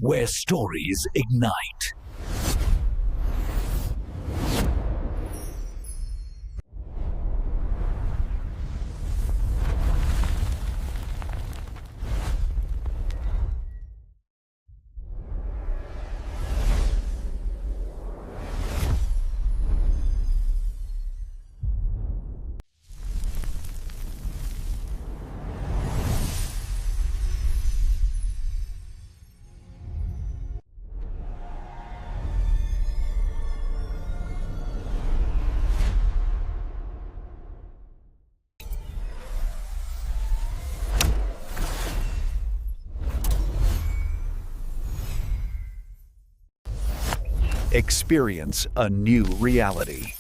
where stories ignite. Experience a new reality.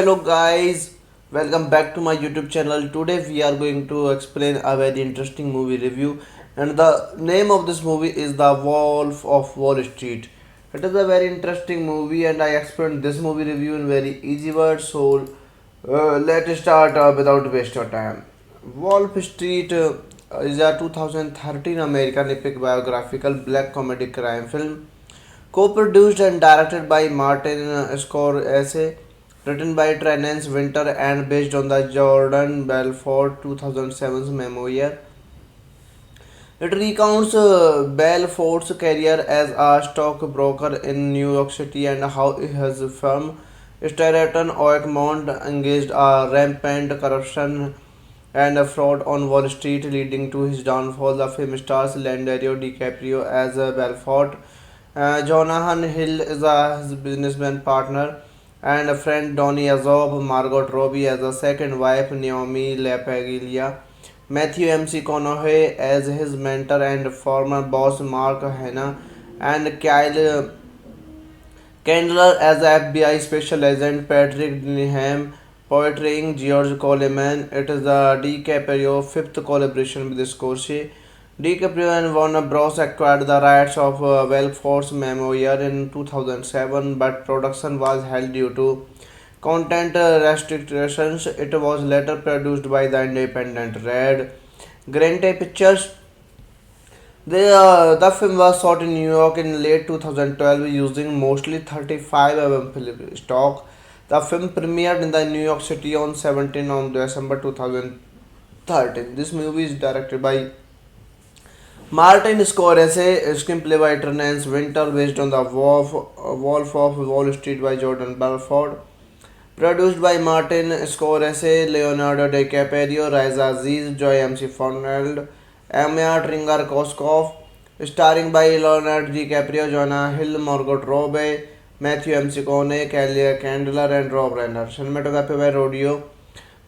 Hello guys, welcome back to my YouTube channel. Today we are going to explain a very interesting movie review, and the name of this movie is The Wolf of Wall Street. It is a very interesting movie and I explained this movie review in very easy words, so let's start without waste of time. Wolf Street is a 2013 American epic biographical black comedy crime film co-produced and directed by Martin Scorsese, written by Terence Winter and based on the Jordan Belfort 2007's memoir. It recounts Belfort's career as a stockbroker in New York City and how his firm Stratton Oakmont engaged a rampant corruption and fraud on Wall Street, leading to his downfall. The film stars Leonardo DiCaprio as Belfort. Jonathan Hill is his businessman partner and a friend Donny Azob, Margot Robbie as a second wife Naomi LaPaglia, Matthew McConaughey as his mentor and former boss Mark Hanna, and Kyle Candler as FBI Special Agent Patrick Denham, portraying George Coleman. It is the DiCaprio fifth collaboration with Scorsese. DiCaprio and Warner Bros. Acquired the rights of Belfort's memoir in 2007, but production was held due to content restrictions. It was later produced by the independent Red Grante Pictures. The film was shot in New York in late 2012 using mostly 35 film stock. The film premiered in the New York City on 17 on December 2013. This movie is directed by Martin Scorsese, screenplay by Terence Winter, based on the Wolf of Wall Street by Jordan Belfort. Produced by Martin Scorsese, Leonardo DiCaprio, Raisa Aziz, Joy MC Foneld, Anya Tringar-Koskov. Starring by Leonardo DiCaprio, Jonah Hill, Margot Robbie, Matthew McConaughey, Kelly Candler, and Rob Reiner. Cinematography by Rodeo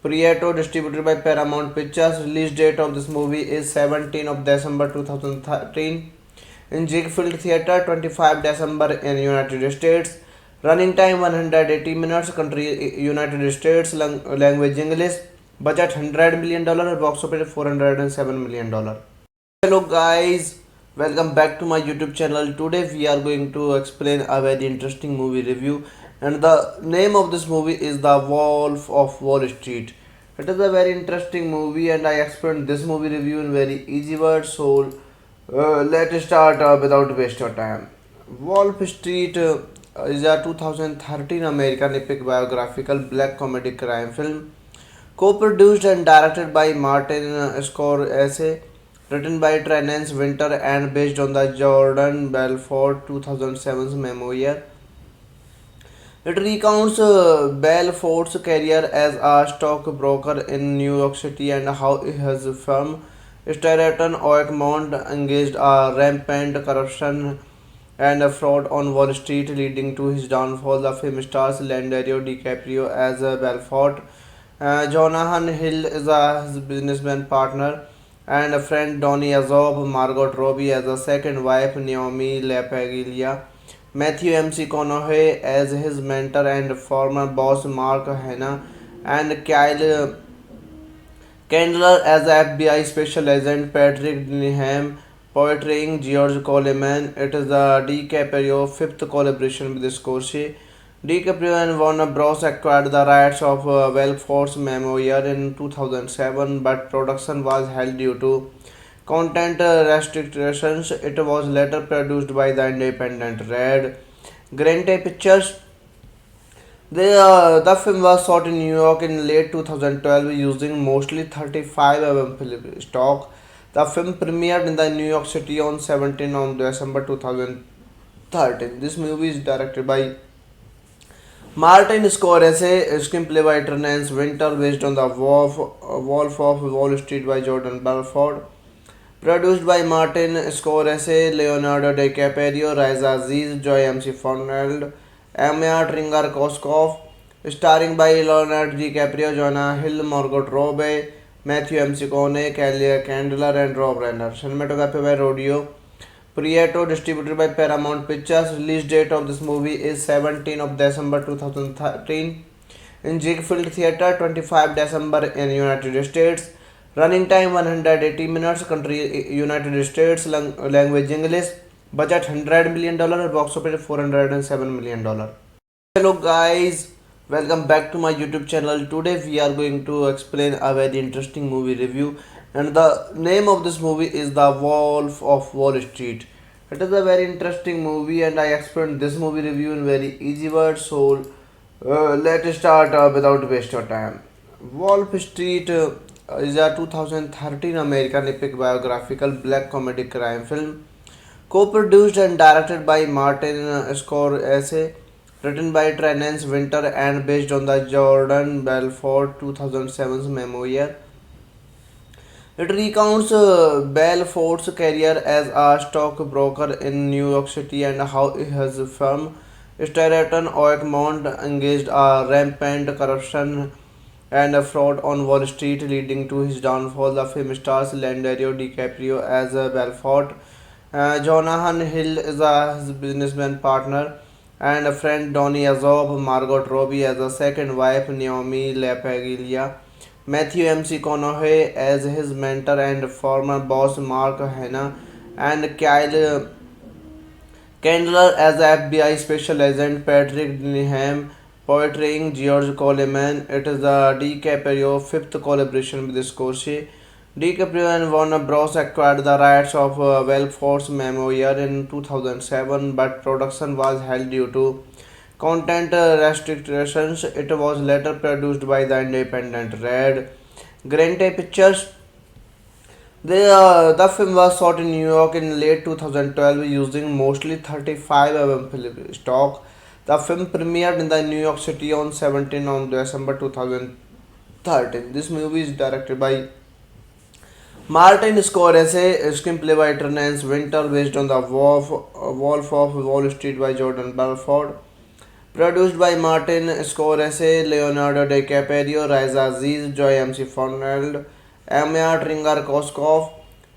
Prieto, distributed by Paramount Pictures. Release date of this movie is 17 of December 2013 in Ziegfeld Theatre, 25 December in United States. Running time 180 minutes. Country United States. Language English. Budget $100 million. Box office $407 million. Hello guys, welcome back to my YouTube channel. Today we are going to explain a very interesting movie review, and the name of this movie is The Wolf of Wall Street. It is a very interesting movie, and I explained this movie review in very easy words. So let's start without waste of time. Wolf Street is a 2013 American epic biographical black comedy crime film, co-produced and directed by Martin Scorsese, written by Terence Winter and based on the Jordan Belfort 2007's memoir. It recounts Belfort's career as a stockbroker in New York City and how his firm Stratton Oakmont engaged a rampant corruption and fraud on Wall Street, leading to his downfall. The film stars Leonardo DiCaprio as Belfort. Jonathan Hill is his businessman partner and a friend Donny Azob, Margot Robbie as a second wife Naomi LaPaglia, Matthew McConaughey as his mentor and former boss Mark Hanna, and Kyle Candler as FBI Special Agent Patrick Denham, portraying George Coleman. It is the DiCaprio fifth collaboration with Scorsese. DiCaprio and Warner Bros. Acquired the rights of Belfort's memoir in 2007, but production was held due to content restrictions. It was later produced by the independent Red Grante Pictures. The film was shot in New York in late 2012 using mostly 35 film stock. The film premiered in the New York City on 17 on December 2013. This movie is directed by Martin Scorsese, screenplay by Terence Winter, based on the Wolf of Wall Street by Jordan Belfort. Produced by Martin Scorsese, Leonardo DiCaprio, Raisa Aziz, Joy MC Foneld, Anya Tringar-Koskov. Starring by Leonardo DiCaprio, Jonah Hill, Margot Robbie, Matthew McConaughey, Kelly Candler, and Rob Reiner. Cinematography by Rodeo Prieto, distributed by Paramount Pictures. Release date of this movie is 17 of December 2013 in Ziegfeld Theatre, 25 December in United States. Running time 180 minutes. Country United States. Language English. Budget $100 million. Box office $407 million. Hello guys, welcome back to my YouTube channel. Today we are going to explain a very interesting movie review, and the name of this movie is The Wolf of Wall Street. It is a very interesting movie, and I explained this movie review in very easy words. So let's start without waste of time. Wolf Street is a 2013 American epic biographical black comedy crime film, co-produced and directed by Martin Scorsese, written by Terence Winter and based on the Jordan Belfort 2007's memoir. It recounts Belfort's career as a stockbroker in New York City and how his firm Stratton Oakmont engaged a rampant corruption and fraud on Wall Street, leading to his downfall. The film stars Leonardo DiCaprio as Belfort. Jonathan Hill is his businessman partner and a friend Donny Azob, Margot Robbie as a second wife Naomi LaPaglia, Matthew McConaughey as his mentor and former boss Mark Hanna, and Kyle Candler as FBI Special Agent Patrick Denham, portraying George Coleman. It is the DiCaprio fifth collaboration with Scorsese. DiCaprio and Warner Bros. Acquired the rights of Belfort's Memoir in 2007, but production was held due to content restrictions. It was later produced by the independent Red Grante Pictures. The film was shot in New York in late 2012 using mostly 35 film stock. The film premiered in the New York City on 17 on December 2013. This movie is directed by Martin Scorsese, screenplay by Terence Winter, based on the Wolf of Wall Street by Jordan Belfort. Produced by Martin Scorsese, Leonardo DiCaprio, Raisa Aziz, Joy MC Foneld, Anya Tringar-Koskov,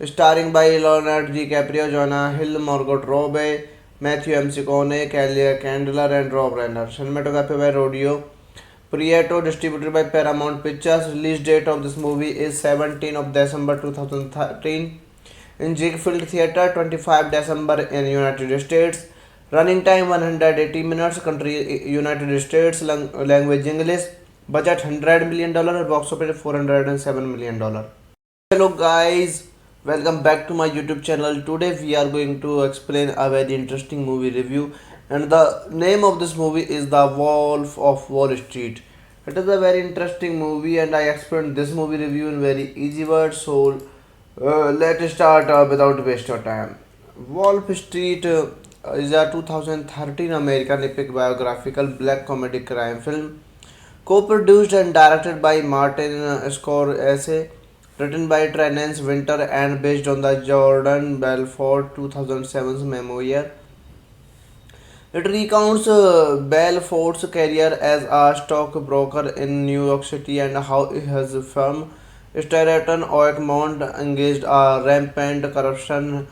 starring by Leonardo DiCaprio, Jonah Hill, Margot Robbie, Matthew McConaughey, Kelly Candler, and Rob Reiner. Cinematography by Rodio Prieto, distributed by Paramount Pictures. Release date of this movie is 17 of December 2013 in Ziegfeld Theatre, 25 December in United States. Running time 180 minutes. Country United States. Language English. Budget $100 million. Box office $407 million. Hello guys, welcome back to my YouTube channel. Today we are going to explain a very interesting movie review, and the name of this movie is The Wolf of Wall Street. It is a very interesting movie, and I explained this movie review in very easy words. So let's start without waste of time. Wolf Street is a 2013 American epic biographical black comedy crime film, co-produced and directed by Martin Scorsese, written by Terence Winter and based on the Jordan Belfort 2007's memoir. It recounts Belfort's career as a stockbroker in New York City and how his firm, Stratton Oakmont, engaged a rampant corruption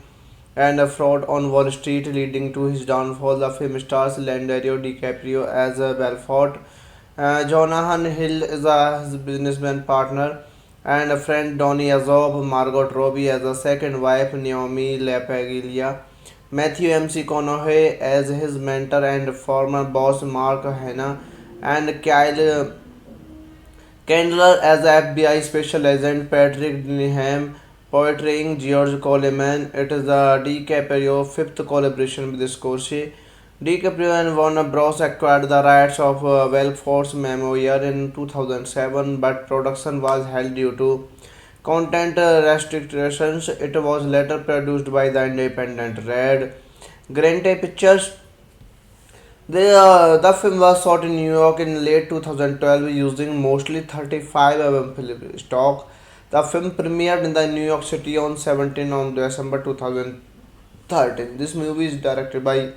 and fraud on Wall Street, leading to his downfall. The film stars Leonardo DiCaprio as Belfort. Jonathan Hill is his businessman partner and a friend Donny Azob, Margot Robbie as a second wife Naomi LaPaglia, Matthew McConaughey as his mentor and former boss Mark Hanna, and Kyle Candler as FBI Special Agent Patrick Denham, portraying George Coleman. It is the DiCaprio fifth collaboration with Scorsese. DiCaprio and Warner Bros. Acquired the rights of Belfort's Memoir in 2007, but production was held due to content restrictions. It was later produced by the independent Red Grante Pictures. The film was shot in New York in late 2012 using mostly 35 film stock. The film premiered in the New York City on 17 on December 2013. This movie is directed by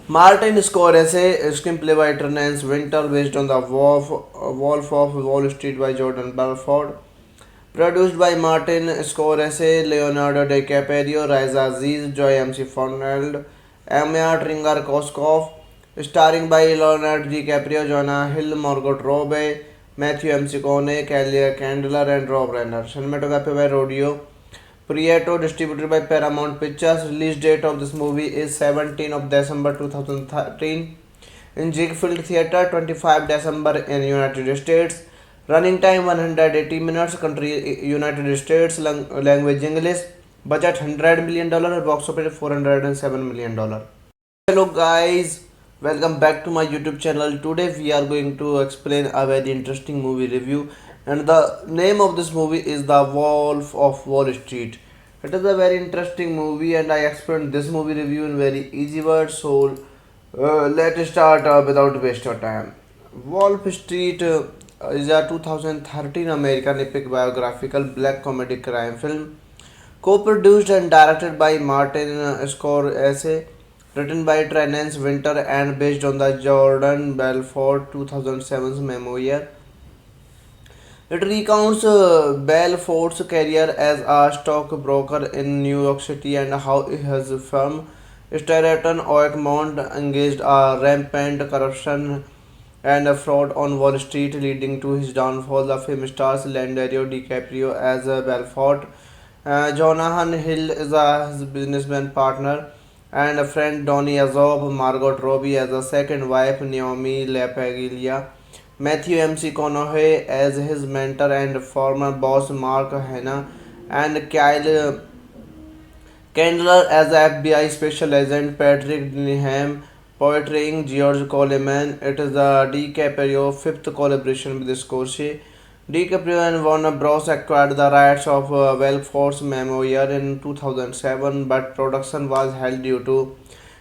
Martin Scorsese, screenplay by Terence Winter, based on the Wolf of Wall Street by Jordan Belfort. Produced by Martin Scorsese, Leonardo DiCaprio, Raisa Aziz, Joy MC Foneld, Anya Tringar-Koskov, starring by Leonardo DiCaprio, Jonah Hill, Margot Robbie, Matthew McConaughey, Kelly Candler, and Rob Reiner. Cinematography by Rodio Prieto, distributed by Paramount Pictures. Release date of this movie is 17 of December 2013 in Ziegfeld Theatre, 25 December in United States. Running time 180 minutes. Country United States. Language English. Budget $100 million. Box office $407 million. Hello guys, welcome back to my YouTube channel. Today we are going to explain a very interesting movie review, and the name of this movie is The Wolf of Wall Street. It is a very interesting movie, and I explained this movie review in very easy words. So let's start without waste of time. Wolf Street is a 2013 American epic biographical black comedy crime film, co-produced and directed by Martin Scorsese, written by Terence Winter and based on the Jordan Belfort 2007's memoir. It recounts Belfort's career as a stockbroker in New York City and how his firm, Stratton Oakmont, engaged a rampant corruption and fraud on Wall Street, leading to his downfall. The film stars Leonardo DiCaprio as Belfort. Jonathan Hill is his businessman partner and a friend Donny Azob, Margot Robbie as a second wife Naomi LaPaglia, Matthew McConaughey as his mentor and former boss Mark Hanna, and Kyle Candler as FBI Special Agent Patrick Denham, portraying George Coleman. It is the DiCaprio fifth collaboration with Scorsese. DiCaprio and Warner Bros. Acquired the rights of Force Memoir in 2007, but production was held due to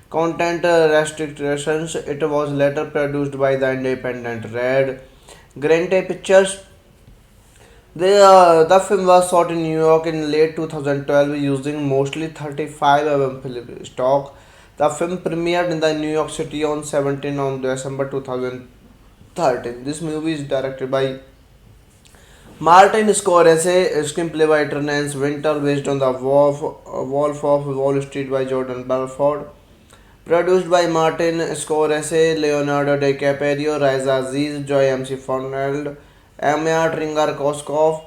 content restrictions. It was later produced by the independent Red Grante Pictures. The film was shot in New York in late 2012 using mostly 35 film stock. The film premiered in the New York City on 17 on December 2013. This movie is directed by Martin Scorsese, screenplay by Terence Winter based on the Wolf of Wall Street by Jordan Belfort. Produced by Martin Scorsese, Leonardo DiCaprio, Raisa Aziz, Joy MC Foneld, Anya Tringar-Koskov,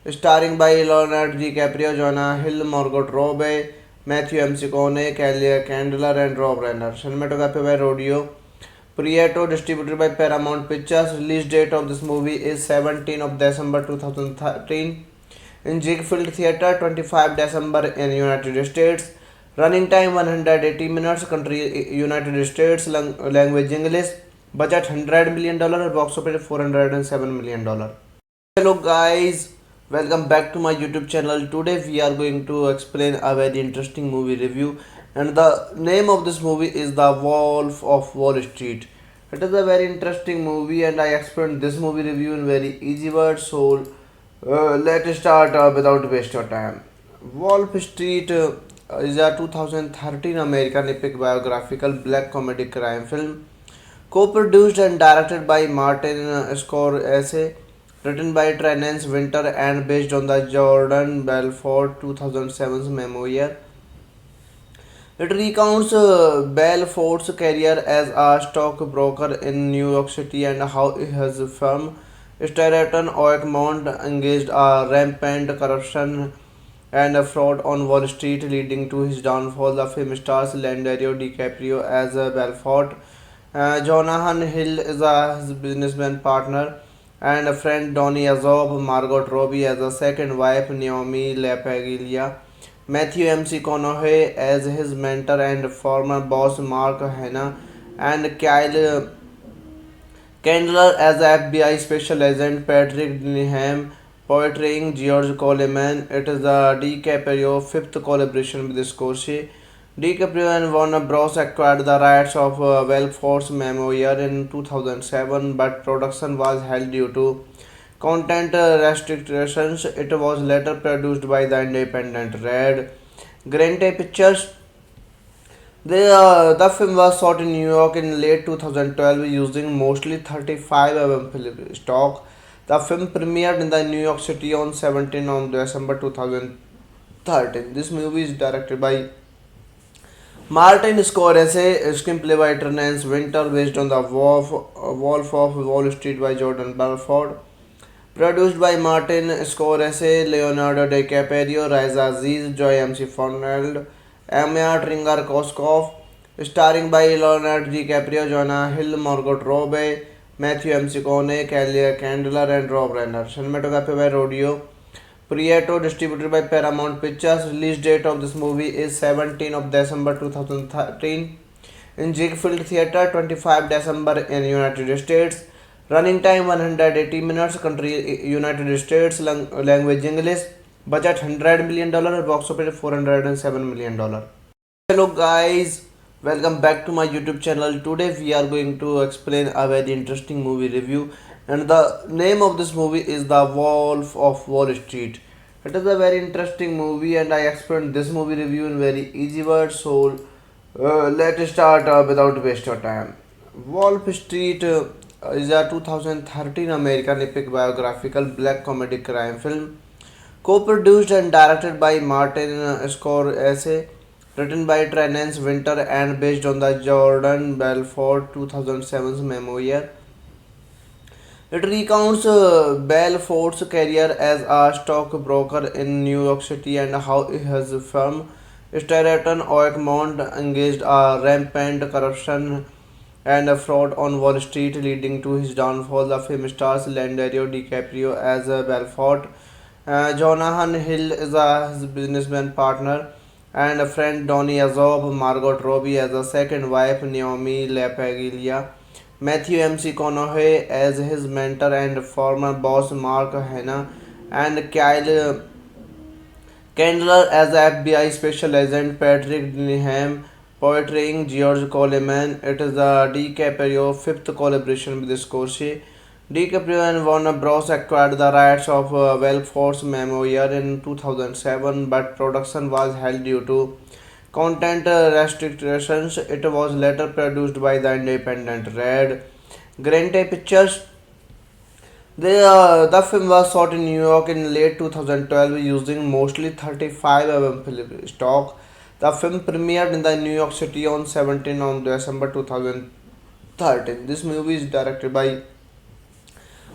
starring by Leonardo DiCaprio, Jonah Hill, Margot Robbie, Matthew McConaughey, Kelly Candler, and Rob Reiner. Cinematography by Rodeo Prieto, distributed by Paramount Pictures. Release date of this movie is 17 of December 2013 in Ziegfeld Theatre, 25 December in United States. Running time 180 minutes. Country United States. Language English. Budget $100 million. Box office $407 million. Hello guys, welcome back to my YouTube channel. Today we are going to explain a very interesting movie review, and the name of this movie is The Wolf of Wall Street. It is a very interesting movie, and I explained this movie review in very easy words. So let's start without wasting your time. Wolf Street is a 2013 American epic biographical black comedy crime film, co-produced and directed by Martin Scorsese, written by Terence Winter and based on the Jordan Belfort 2007 memoir. It recounts Belfort's career as a stockbroker in New York City and how his firm Stratton Oakmont engaged a rampant corruption and fraud on Wall Street, leading to his downfall. The film stars Leonardo DiCaprio as Belfort. Jonathan Hill is his businessman partner and a friend Donny Azob, Margot Robbie as a second wife Naomi LaPaglia, Matthew McConaughey as his mentor and former boss Mark Hanna, and Kyle Candler as FBI Special Agent Patrick Denham, portraying George Coleman. It is the DiCaprio fifth collaboration with Scorsese. DiCaprio and Warner Bros. Acquired the rights of Force Memoir in 2007, but production was held due to content restrictions. It was later produced by the independent Red Grante Pictures. The film was shot in New York in late 2012 using mostly 35 film stock. The film premiered in the New York City on 17 on December 2013. This movie is directed by Martin Scorsese, screenplay by Terence Winter based on the Wolf of Wall Street by Jordan Belfort. Produced by Martin Scorsese, Leonardo DiCaprio, Raisa Aziz, Joy MC Foneld, Anya Tringar-Koskov, starring by Leonardo DiCaprio, Jonah Hill, Margot Robbie, Matthew McConaughey, Kelly Candler, and Rob Reiner. Cinematography by Rodeo Prieto, distributed by Paramount Pictures. Release date of this movie is 17 of December 2013 in Ziegfeld Theatre, 25 December in United States. Running time 180 minutes. Country United States. Language English. Budget $100 million. Box office $407 million. Hello guys, welcome back to my YouTube channel. Today we are going to explain a very interesting movie review, and the name of this movie is The Wolf of Wall Street. It is a very interesting movie, and I explained this movie review in very easy words. So let's start without wasting your time. Wolf Street is a 2013 American epic biographical black comedy crime film, co-produced and directed by Martin Scorsese, written by Terence Winter and based on the Jordan Belfort 2007 memoir. It recounts Belfort's career as a stockbroker in New York City and how his firm Stratton Oakmont engaged a rampant corruption and a fraud on Wall Street, leading to his downfall. The film stars Leonardo DiCaprio as Belfort. Jonathan Hill is his businessman partner, and a friend Donny Azob, Margot Robbie as a second wife, Naomi LaPaglia, Matthew McConaughey as his mentor and former boss, Mark Hanna, and Kyle Candler as the FBI special agent, Patrick Denham portraying George Coleman. It is the DiCaprio fifth collaboration with Scorsese. DiCaprio and Warner Bros. Acquired the rights of Belfort's memoir in 2007, but production was held due to content restrictions. It was later produced by the independent Red Grante Pictures. The film was shot in New York in late 2012 using mostly 35 film stock. The film premiered in the New York City on 17 on December 2013. This movie is directed by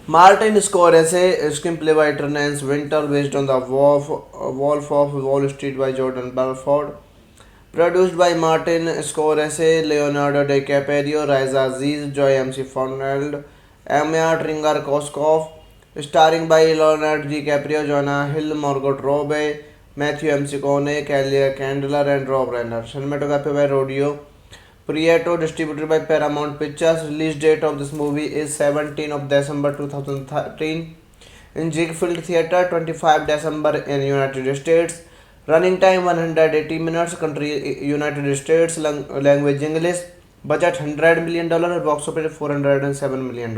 Martin Scorsese, screenplay by Terence Winter, based on the Wolf of Wall Street by Jordan Belfort. Produced by Martin Scorsese, Leonardo DiCaprio, Raisa Aziz, Joy MC Fernald, Anya Tringar-Koskov, starring by Leonardo DiCaprio, Jonah Hill, Margot Robbie, Matthew McConaughey, Kelly Candler, and Rob Reiner. Cinematography by Rodio Prieto, distributed by Paramount Pictures. Release date of this movie is 17 of December 2013 in Ziegfeld Theatre, 25 December in United States. Running time 180 minutes. Country United States. Language English. Budget $100 million. Box office $407 million.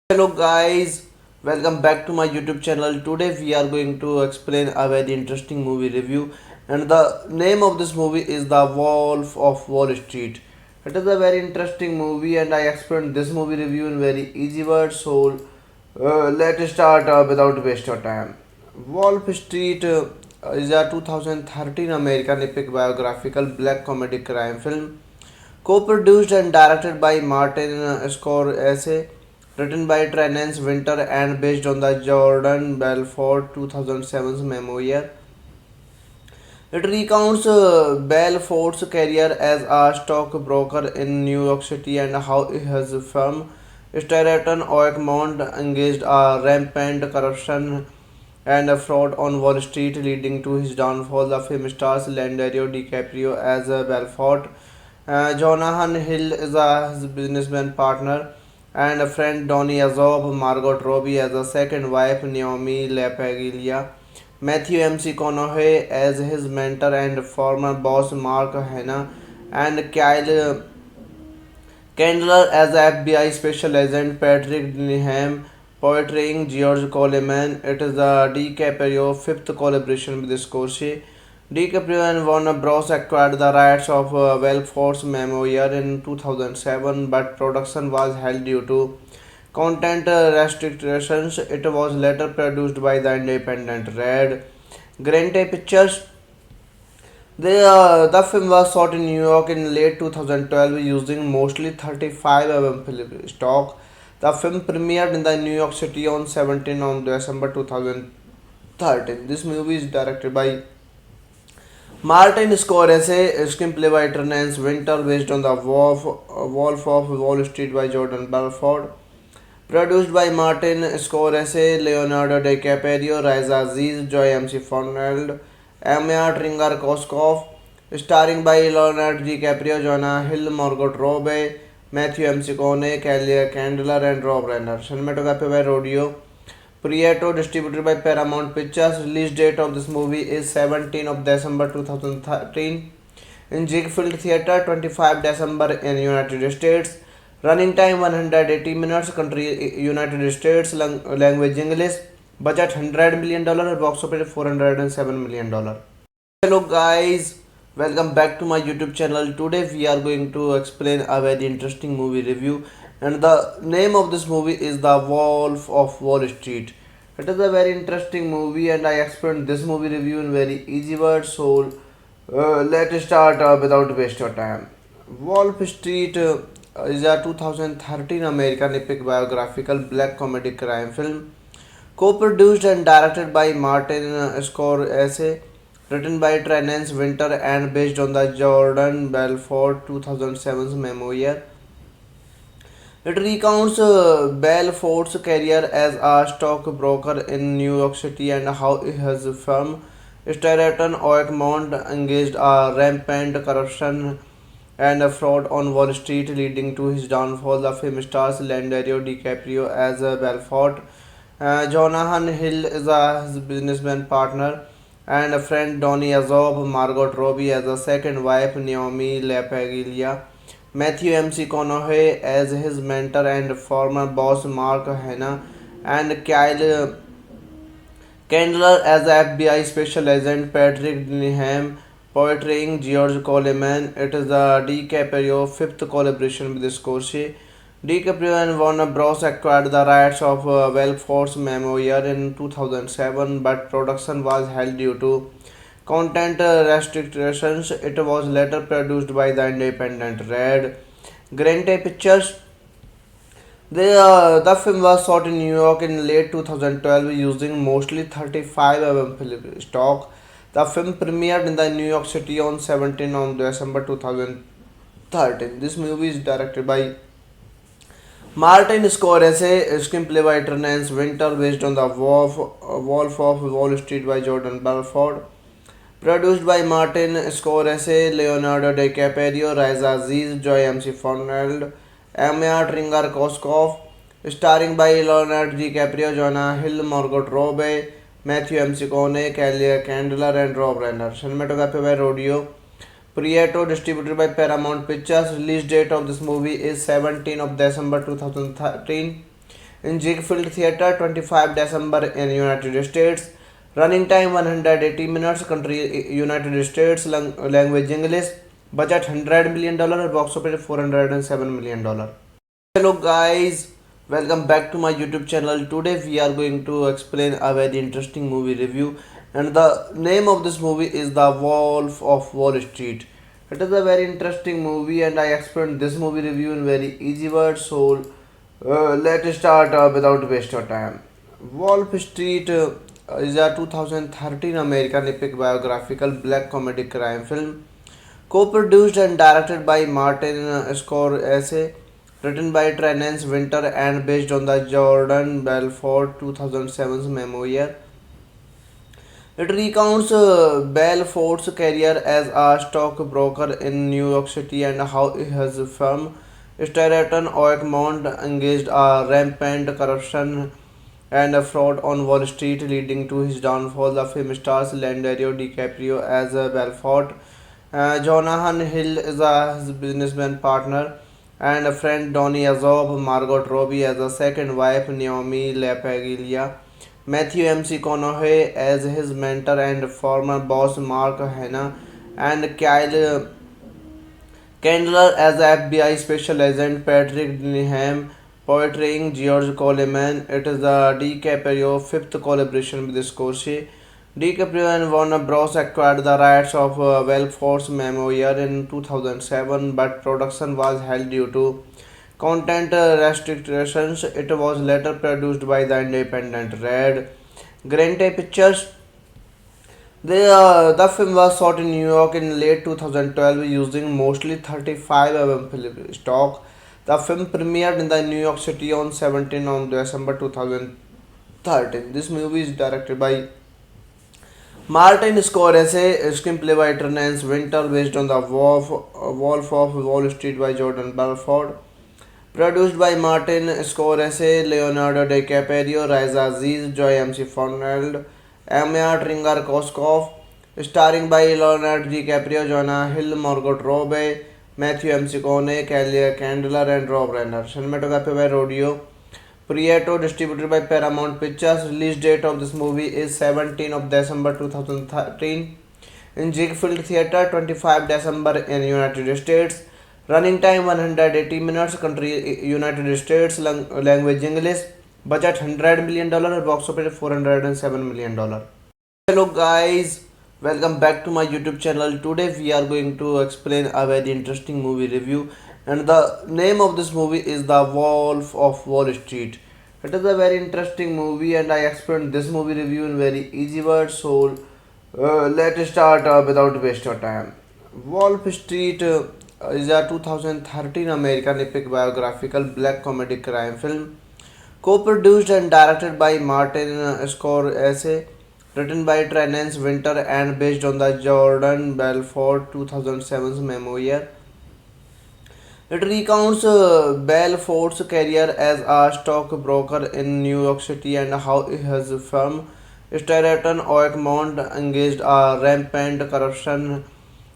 Hello guys, welcome back to my YouTube channel. Today we are going to explain a very interesting movie review, and the name of this movie is The Wolf of Wall Street. It is a very interesting movie, and I explained this movie review in very easy words. So let's start without waste of time. Wolf Street is a 2013 American epic biographical black comedy crime film, co-produced and directed by Martin Scorsese, written by Terence Winter and based on the Jordan Belfort 2007's memoir. It recounts Belfort's career as a stockbroker in New York City and how his firm, Stratton Oakmont, engaged a rampant corruption and a fraud on Wall Street, leading to his downfall. The film stars Leonardo DiCaprio as Belfort. Jonathan Hill is his businessman partner, and a friend Donny Azob, Margot Robbie as a second wife, Naomi LaPaglia, Matthew McConaughey as his mentor and former boss, Mark Hanna, and Kyle Candler as the FBI special agent, Patrick Denham portraying George Coleman. It is the DiCaprio fifth collaboration with Scorsese. DiCaprio and Warner Bros. Acquired the rights of Belfort's memoir in 2007, but production was held due to content restrictions. It was later produced by the independent Red Grante Pictures. The film was shot in New York in late 2012 using mostly 35 film stock. The film premiered in the New York City on 17 on December 2013. This movie is directed by Martin Scorsese, screenplay by Terence Winter, based on the Wolf of Wall Street by Jordan Belfort. Produced by Martin Scorsese, Leonardo DiCaprio, Raisa Aziz, Joy MC Fernald, Anya Tringar-Koskov, starring by Leonardo DiCaprio, Jonah Hill, Margot Robbie, Matthew McConaughey, Kelly Candler, and Rob Reiner. Cinematography by Rodio Prieto, distributed by Paramount Pictures. Release date of this movie is 17 of December 2013 in Ziegfeld Theatre, 25 December in United States. Running time 180 minutes. Country United States. Language English. Budget $100 million. Box office $407 million. Hello guys, welcome back to my YouTube channel. Today we are going to explain a very interesting movie review, and the name of this movie is The Wolf of Wall Street. It is a very interesting movie, and I explained this movie review in very easy words. So let's start without waste of time. Wolf Street is a 2013 American epic biographical black comedy crime film, co-produced and directed by Martin Scorsese, written by Terence Winter and based on the Jordan Belfort 2007's memoir. It recounts Belfort's career as a stockbroker in New York City and how his firm, Stratton Oakmont, engaged a rampant corruption and fraud on Wall Street, leading to his downfall. The film stars Leonardo DiCaprio as Belfort. Jonathan Hill is his businessman partner, and a friend Donny Azob, Margot Robbie as a second wife, Naomi LaPaglia, Matthew McConaughey as his mentor and former boss Mark Hanna, and Kyle Candler as FBI Special Agent Patrick Denham, portraying George Coleman. It is the DiCaprio fifth collaboration with Scorsese. DiCaprio and Warner Bros. Acquired the rights of Belfort's memoir in 2007, but production was held due to content restrictions. It was later produced by the independent Red Grante Pictures. The film was shot in New York in late 2012 using mostly 35 mm film stock. The film premiered in the New York City on 17 on December 2013. This movie is directed by Martin Scorsese, screenplay by Terence Winter, based on the Wolf of Wall Street by Jordan Belfort. Produced by Martin Scorsese, Leonardo DiCaprio, Raisa Aziz, Joy MC Foneld, Anya Tringar-Koskov. Starring by Leonardo DiCaprio, Jonah Hill, Margot Robbie, Matthew McConaughey, Kelly Candler, and Rob Reiner. Cinematography by Rodeo Prieto, distributed by Paramount Pictures. Release date of this movie is 17 of December 2013 in Ziegfeld Theatre, 25 December in United States. Running time 180 minutes. Country United States. Language English. Budget $100 million. Box office $407 million. Hello guys, welcome back to my YouTube channel. Today we are going to explain a very interesting movie review, and the name of this movie is The Wolf of Wall Street. It is a very interesting movie, and I explained this movie review in very easy words. So let's start without waste of time. Wolf Street is a 2013 American epic biographical black comedy crime film, co-produced and directed by Martin Scorsese, written by Terence Winter and based on the Jordan Belfort 2007 memoir. It recounts Belfort's career as a stockbroker in New York City and how his firm, Stratton Oakmont, engaged a rampant corruption and fraud on Wall Street, leading to his downfall. The film stars Leonardo DiCaprio as Belfort. Jonathan Hill is his businessman partner, and a friend Donny Azob, Margot Robbie as a second wife, Naomi LaPaglia, Matthew McConaughey as his mentor and former boss Mark Hanna, and Kyle Candler as FBI Special Agent Patrick Denham, portraying George Coleman. It is the DiCaprio fifth collaboration with Scorsese. DiCaprio and Warner Bros. Acquired the rights of Belfort's memoir in 2007, but production was held due to content restrictions. It was later produced by the independent Red Grante Pictures. The film was shot in New York in late 2012 using mostly 35 mm film stock. The film premiered in the New York City on 17 on December 2013. This movie is directed by Martin Scorsese, screenplay by Terence Winter, based on the Wolf of Wall Street by Jordan Belfort. Produced by Martin Scorsese, Leonardo DiCaprio, Raisa Aziz, Joy MC Foneld, Anya Tringar-Koskov. Starring by Leonardo DiCaprio, Jonah Hill, Margot Robbie, Matthew McConaughey, Kelly Candler, and Rob Reiner. Cinematography by Rodeo Prieto, distributed by Paramount Pictures. Release date of this movie is 17 of December 2013 in Ziegfeld Theatre, 25 December in United States. Running time 180 minutes. Country United States. Language English. Budget $100 million. Box office $407 million. Hello guys, welcome back to my YouTube channel. Today we are going to explain a very interesting movie review, and the name of this movie is The Wolf of Wall Street. It is a very interesting movie, and I explained this movie review in very easy words. So let's start without waste of time. Wolf Street is a 2013 American epic biographical black comedy crime film co-produced and directed by Martin Scorsese, written by Terence Winter and based on the Jordan Belfort 2007's memoir. It recounts Belfort's career as a stockbroker in New York City and how his firm, Stratton Oakmont, engaged a rampant corruption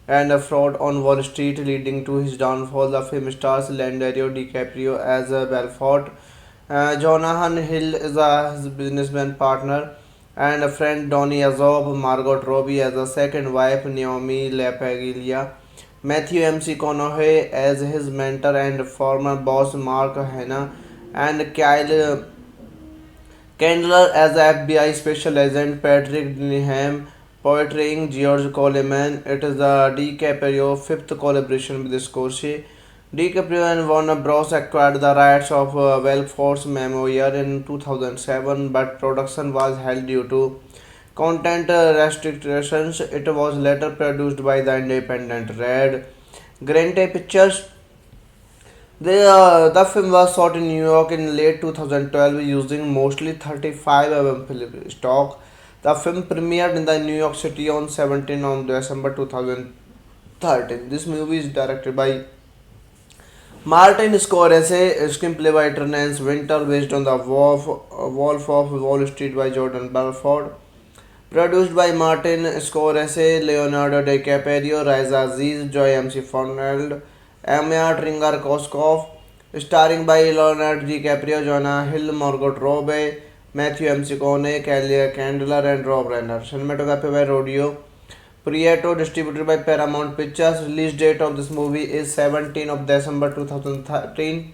and fraud on Wall Street, leading to his downfall. The film stars Leonardo DiCaprio as Belfort. Jonathan Hill is his businessman partner, and a friend Donny Azob, Margot Robbie as a second wife, Naomi LaPaglia. Matthew McConaughey as his mentor and former boss Mark Hanna, and Kyle Candler as FBI Special Agent Patrick Denham, portraying George Coleman. It is the DiCaprio fifth collaboration with Scorsese. DiCaprio and Warner Bros. Acquired the rights of Belfort's memoir in 2007, but production was held due to content restrictions. It was later produced by the independent Red Grante Pictures. The film was shot in New York in late 2012 using mostly 35 film stock. The film premiered in the New York City on 17 on December 2013. This movie is directed by Martin Scorsese, screenplay by Terence Winter based on the Wolf of Wall Street by Jordan Belfort. Produced by Martin Scorsese, Leonardo DiCaprio, Raisa Aziz, Joy MC Fernald, Anya Tringar-Koskov, starring by Leonardo DiCaprio, Jonah Hill, Margot Robbie, Matthew McConaughey, Kelly Candler, and Rob Reiner. Cinematography by Rodeo Prieto, distributed by Paramount Pictures. Release date of this movie is 17 of December 2013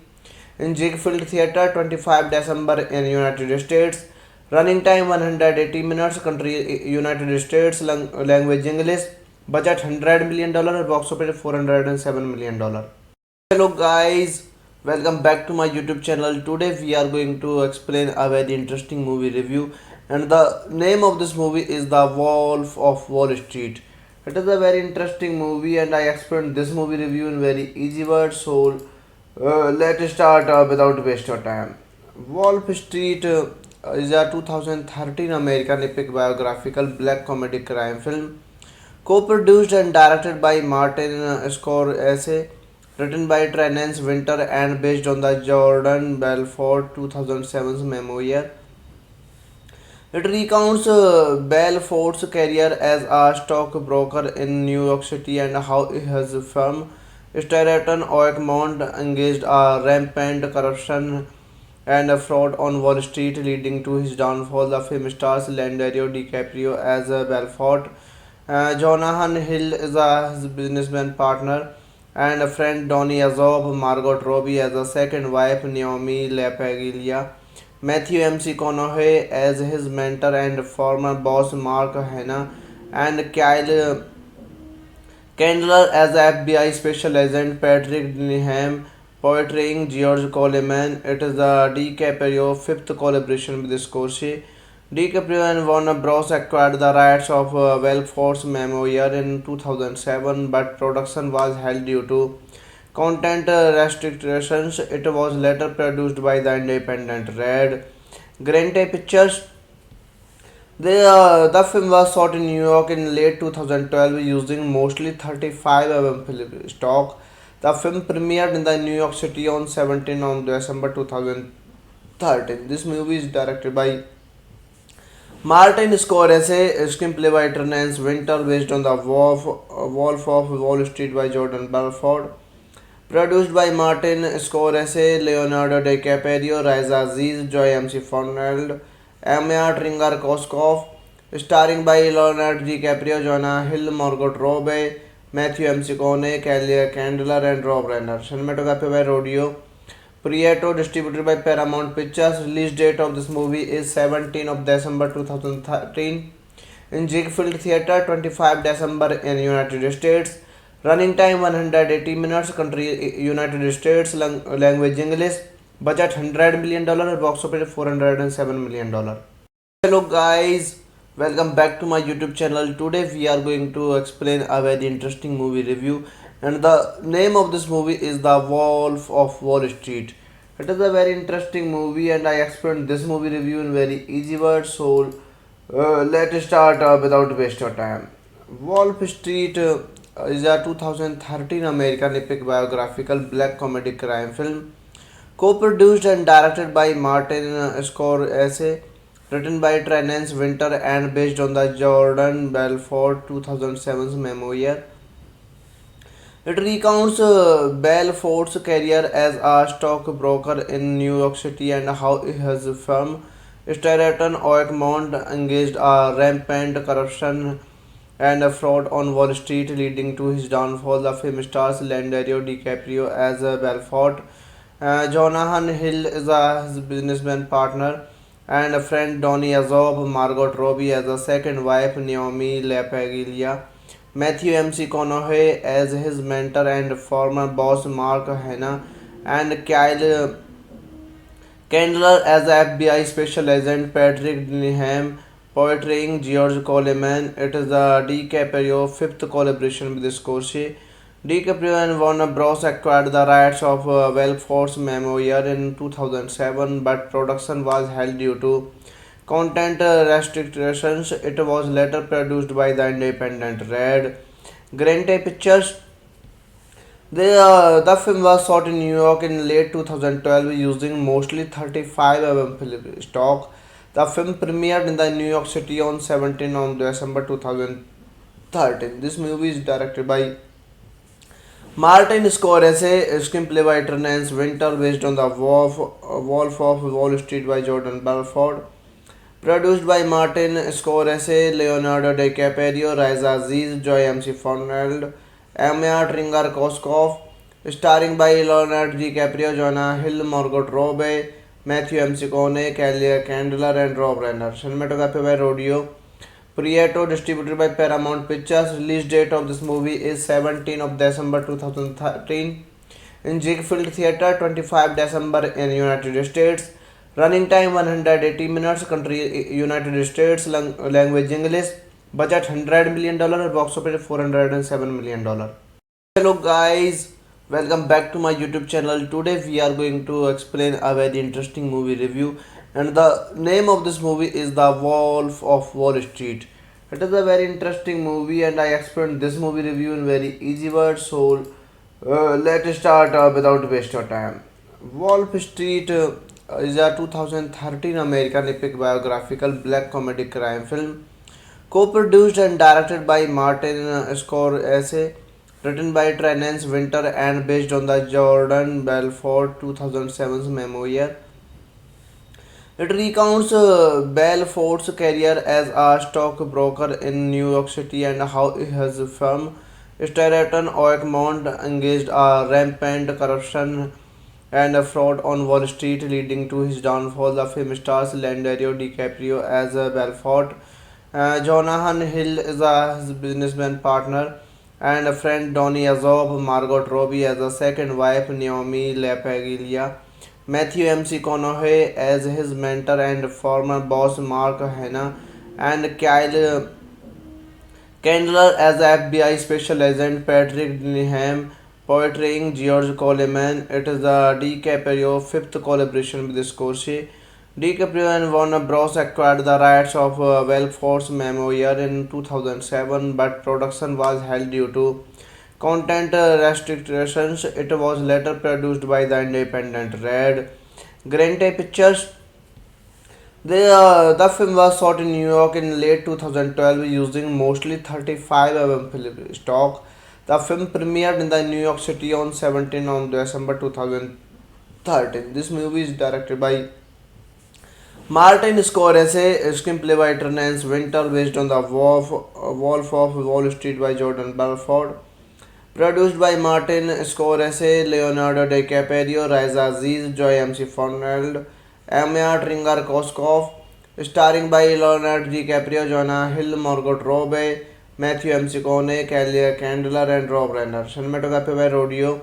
in Ziegfeld Theatre, 25 December in United States. Running time 180 minutes. Country United States. Language English. Budget $100 million. Box office $407 million. Hello guys, welcome back to my YouTube channel. Today we are going to explain a very interesting movie review, and the name of this movie is The Wolf of Wall Street. It is a very interesting movie, and I explained this movie review in very easy words. So let's start without waste of time. Wolf Street is a 2013 American epic biographical black comedy crime film co-produced and directed by Martin Scorsese, written by Terence Winter and based on the Jordan Belfort 2007's memoir. It recounts Belfort's career as a stockbroker in New York City and how his firm, Stratton Oakmont, engaged a rampant corruption and fraud on Wall Street, leading to his downfall. The film stars Leonardo DiCaprio as Belfort. Jonathan Hill is his businessman partner, and a friend Donny Azob, Margot Robbie as a second wife, Naomi LaPaglia. Matthew McConaughey as his mentor and former boss Mark Hanna, and Kyle Candler as FBI Special Agent Patrick Denham, portraying George Coleman. It is the DiCaprio fifth collaboration with Scorsese. DiCaprio and Warner Bros. Acquired the rights of Belfort's memoir in 2007, but production was held due to content restrictions. It was later produced by the independent Red Grante Pictures. The film was shot in New York in late 2012 using mostly 35 film stock. The film premiered in the New York City on 17 on December 2013. This movie is directed by Martin Scorsese, screenplay by Terence Winter based on the Wolf of Wall Street by Jordan Belfort. Produced by Martin Scorsese, Leonardo DiCaprio, Raisa Aziz, Joy MC Fernald, Anya Tringar-Koskov, starring by Leonardo DiCaprio, Jonah Hill, Margot Robbie, Matthew McConaughey, Kelly Candler, and Rob Reiner. Cinematography by Rodeo Prieto, distributed by Paramount Pictures. Release date of this movie is 17 of December 2013 in Ziegfeld Theatre, 25 December in United States. Running time 180 minutes. Country United States. Language English. Budget $100 million. Box office $407 million. Hello guys, welcome back to my YouTube channel. Today we are going to explain a very interesting movie review, and the name of this movie is The Wolf of Wall Street. It is a very interesting movie, and I explained this movie review in very easy words. So let's start without waste of time. Wolf Street is a 2013 American epic biographical black comedy crime film, co-produced and directed by Martin Scorsese, written by Terence Winter and based on the Jordan Belfort 2007's memoir. It recounts Belfort's career as a stockbroker in New York City and how his firm, Stratton Oakmont, engaged a rampant corruption and fraud on Wall Street, leading to his downfall. The film stars Leonardo DiCaprio as Belfort. Jonathan Hill is his businessman partner and a friend Donny Azob, Margot Robbie as a second wife, Naomi LaPaglia, Matthew McConaughey as his mentor and former boss Mark Hanna, and Kyle Candler as FBI Special Agent Patrick Denham, portraying George Coleman. It is the DiCaprio fifth collaboration with Scorsese. DiCaprio and Warner Bros. Acquired the rights of Belfort's memoir in 2007, but production was held due to content restrictions. It was later produced by the independent Red Grante Pictures. The film was shot in New York in late 2012 using mostly 35 mm film stock. The film premiered in the New York City on 17 on December 2013. This movie is directed by Martin Scorsese, screenplay by Terence Winter, based on the Wolf of Wall Street by Jordan Belfort. Produced by Martin Scorsese, Leonardo DiCaprio, Raisa Aziz, Joy MC Foneld, Anya Tringar-Koskov, starring by Leonardo DiCaprio, Jonah Hill, Margot Robbie, Matthew McConaughey, Kelly Candler, and Rob Reiner. Cinematography by Rodio Prieto, distributed by Paramount Pictures. Release date of this movie is 17 of December 2013 in Ziegfeld Theatre, 25 December in United States. Running time 180 minutes. Country United States. Language English. Budget $100 million. Box office $407 million. Hello guys, welcome back to my YouTube channel. Today we are going to explain a very interesting movie review, and the name of this movie is The Wolf of Wall Street. It is a very interesting movie, and I explained this movie review in very easy words. So let's start without waste of time. Wolf Street is a 2013 American epic biographical black comedy crime film, co-produced and directed by Martin Scorsese, written by Terence Winter and based on the Jordan Belfort 2007's memoir. It recounts Belfort's career as a stockbroker in New York City and how his firm, Stratton Oakmont, engaged a rampant corruption and fraud on Wall Street, leading to his downfall. The film stars Leonardo DiCaprio as Belfort. Jonathan Hill is his businessman partner and a friend Donny Azob, Margot Robbie as a second wife, Naomi LaPaglia, Matthew McConaughey as his mentor and former boss Mark Hanna, and Kyle Candler as FBI Special Agent Patrick Denham, portraying George Coleman. It is the DiCaprio fifth collaboration with Scorsese. DiCaprio and Warner Bros. Acquired the rights of Belfort's memoir in 2007, but production was held due to content restrictions. It was later produced by the independent Red Grante Pictures. The film was shot in New York in late 2012 using mostly 35 mm film stock. The film premiered in the New York City on 17 on December 2013. This movie is directed by Martin Scorsese, screenplay by Terence Winter, based on the Wolf of Wall Street by Jordan Belfort. Produced by Martin Scorsese, Leonardo DiCaprio, Raisa Aziz, Joy MC Foneld, Anya Tringar-Koskov, starring by Leonardo DiCaprio, Jonah Hill, Margot Robbie, Matthew McConaughey, Kelly Candler, and Rob Reiner. Cinematography by Rodio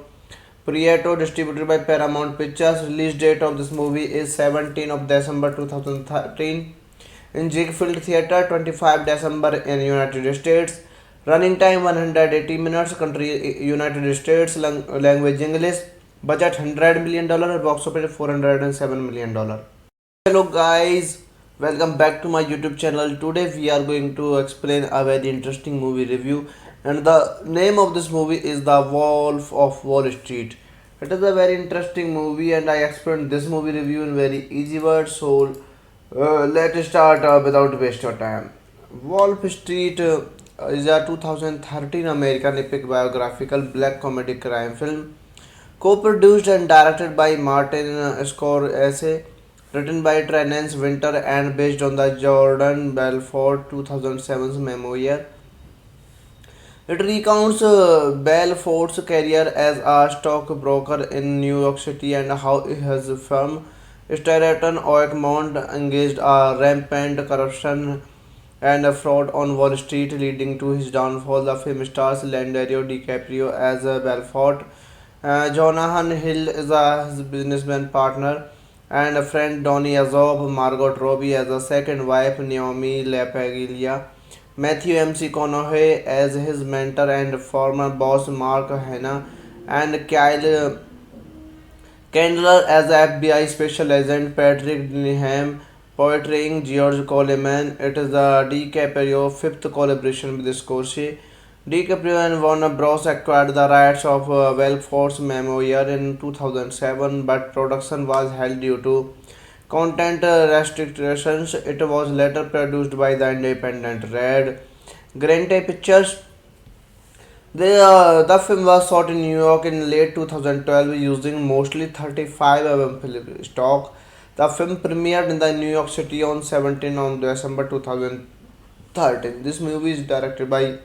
Prieto, distributed by Paramount Pictures. Release date of this movie is 17 of December 2013 in Ziegfeld Theatre, 25 December in United States. Running time 180 minutes. Country United States. Language English. Budget $100 million. Box office $407 million. Hello guys, welcome back to my YouTube channel. Today we are going to explain a very interesting movie review, and the name of this movie is The Wolf of Wall Street. It is a very interesting movie, and I explained this movie review in very easy words. So let's start without waste of time. Wolf Street is a 2013 American epic biographical black comedy crime film co-produced and directed by Martin Scorsese, written by Terence Winter and based on the Jordan Belfort 2007's memoir. It recounts Belfort's career as a stockbroker in New York City and how his firm, Stratton Oakmont, engaged a rampant corruption and fraud on Wall Street, leading to his downfall. The film stars Leonardo DiCaprio as Belfort. Jonathan Hill is his businessman partner, and a friend Donny Azob, Margot Robbie as a second wife, Naomi LaPaglia, Matthew McConaughey as his mentor and former boss, Mark Hanna, and Kyle Candler as FBI Special Agent Patrick Denham, portraying George Coleman. It is the DiCaprio fifth collaboration with Scorsese. DiCaprio and Warner Bros. Acquired the rights of Belfort's memoir in 2007, but production was held due to content restrictions. It was later produced by the independent Red Grante Pictures. The film was shot in New York in late 2012 using mostly 35 film stock. The film premiered in the New York City on 17 on December 2013. This movie is directed by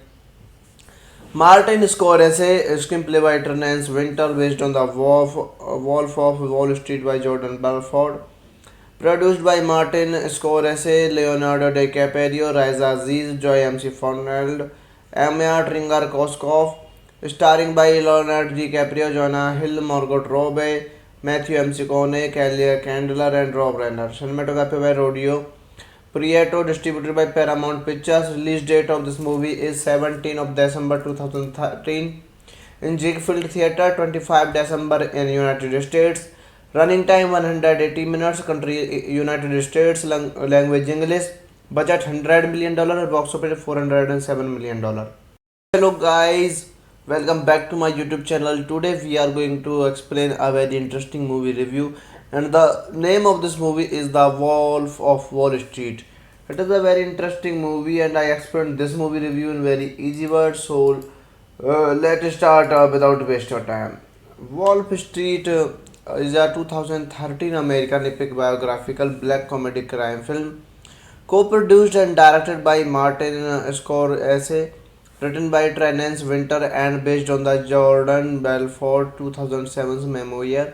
Martin Scorsese, screenplay by Terence Winter based on the Wolf of Wall Street by Jordan Belfort. Produced by Martin Scorsese, Leonardo DiCaprio, Raisa Aziz, Joy MC Fernald, Anya Tringar-Koskov. Starring by Leonardo DiCaprio, Jonah Hill, Margot Robbie, Matthew McConaughey, Kelly Candler, and Rob Reiner. Cinematography by Rodeo Prieto, distributed by Paramount Pictures. Release date of this movie is 17 of December 2013 in Ziegfeld Theatre, 25 December in United States. Running time 180 minutes. Country United States. Language English. Budget $100 million. Box office $407 million. Hello guys, welcome back to my YouTube channel. Today we are going to explain a very interesting movie review, and the name of this movie is The Wolf of Wall Street. It is a very interesting movie, and I explained this movie review in very easy words. So let's start without waste of time. Wolf Street is a 2013 American epic biographical black comedy crime film co-produced and directed by Martin Scorsese, written by Terence Winter and based on the Jordan Belfort 2007's memoir.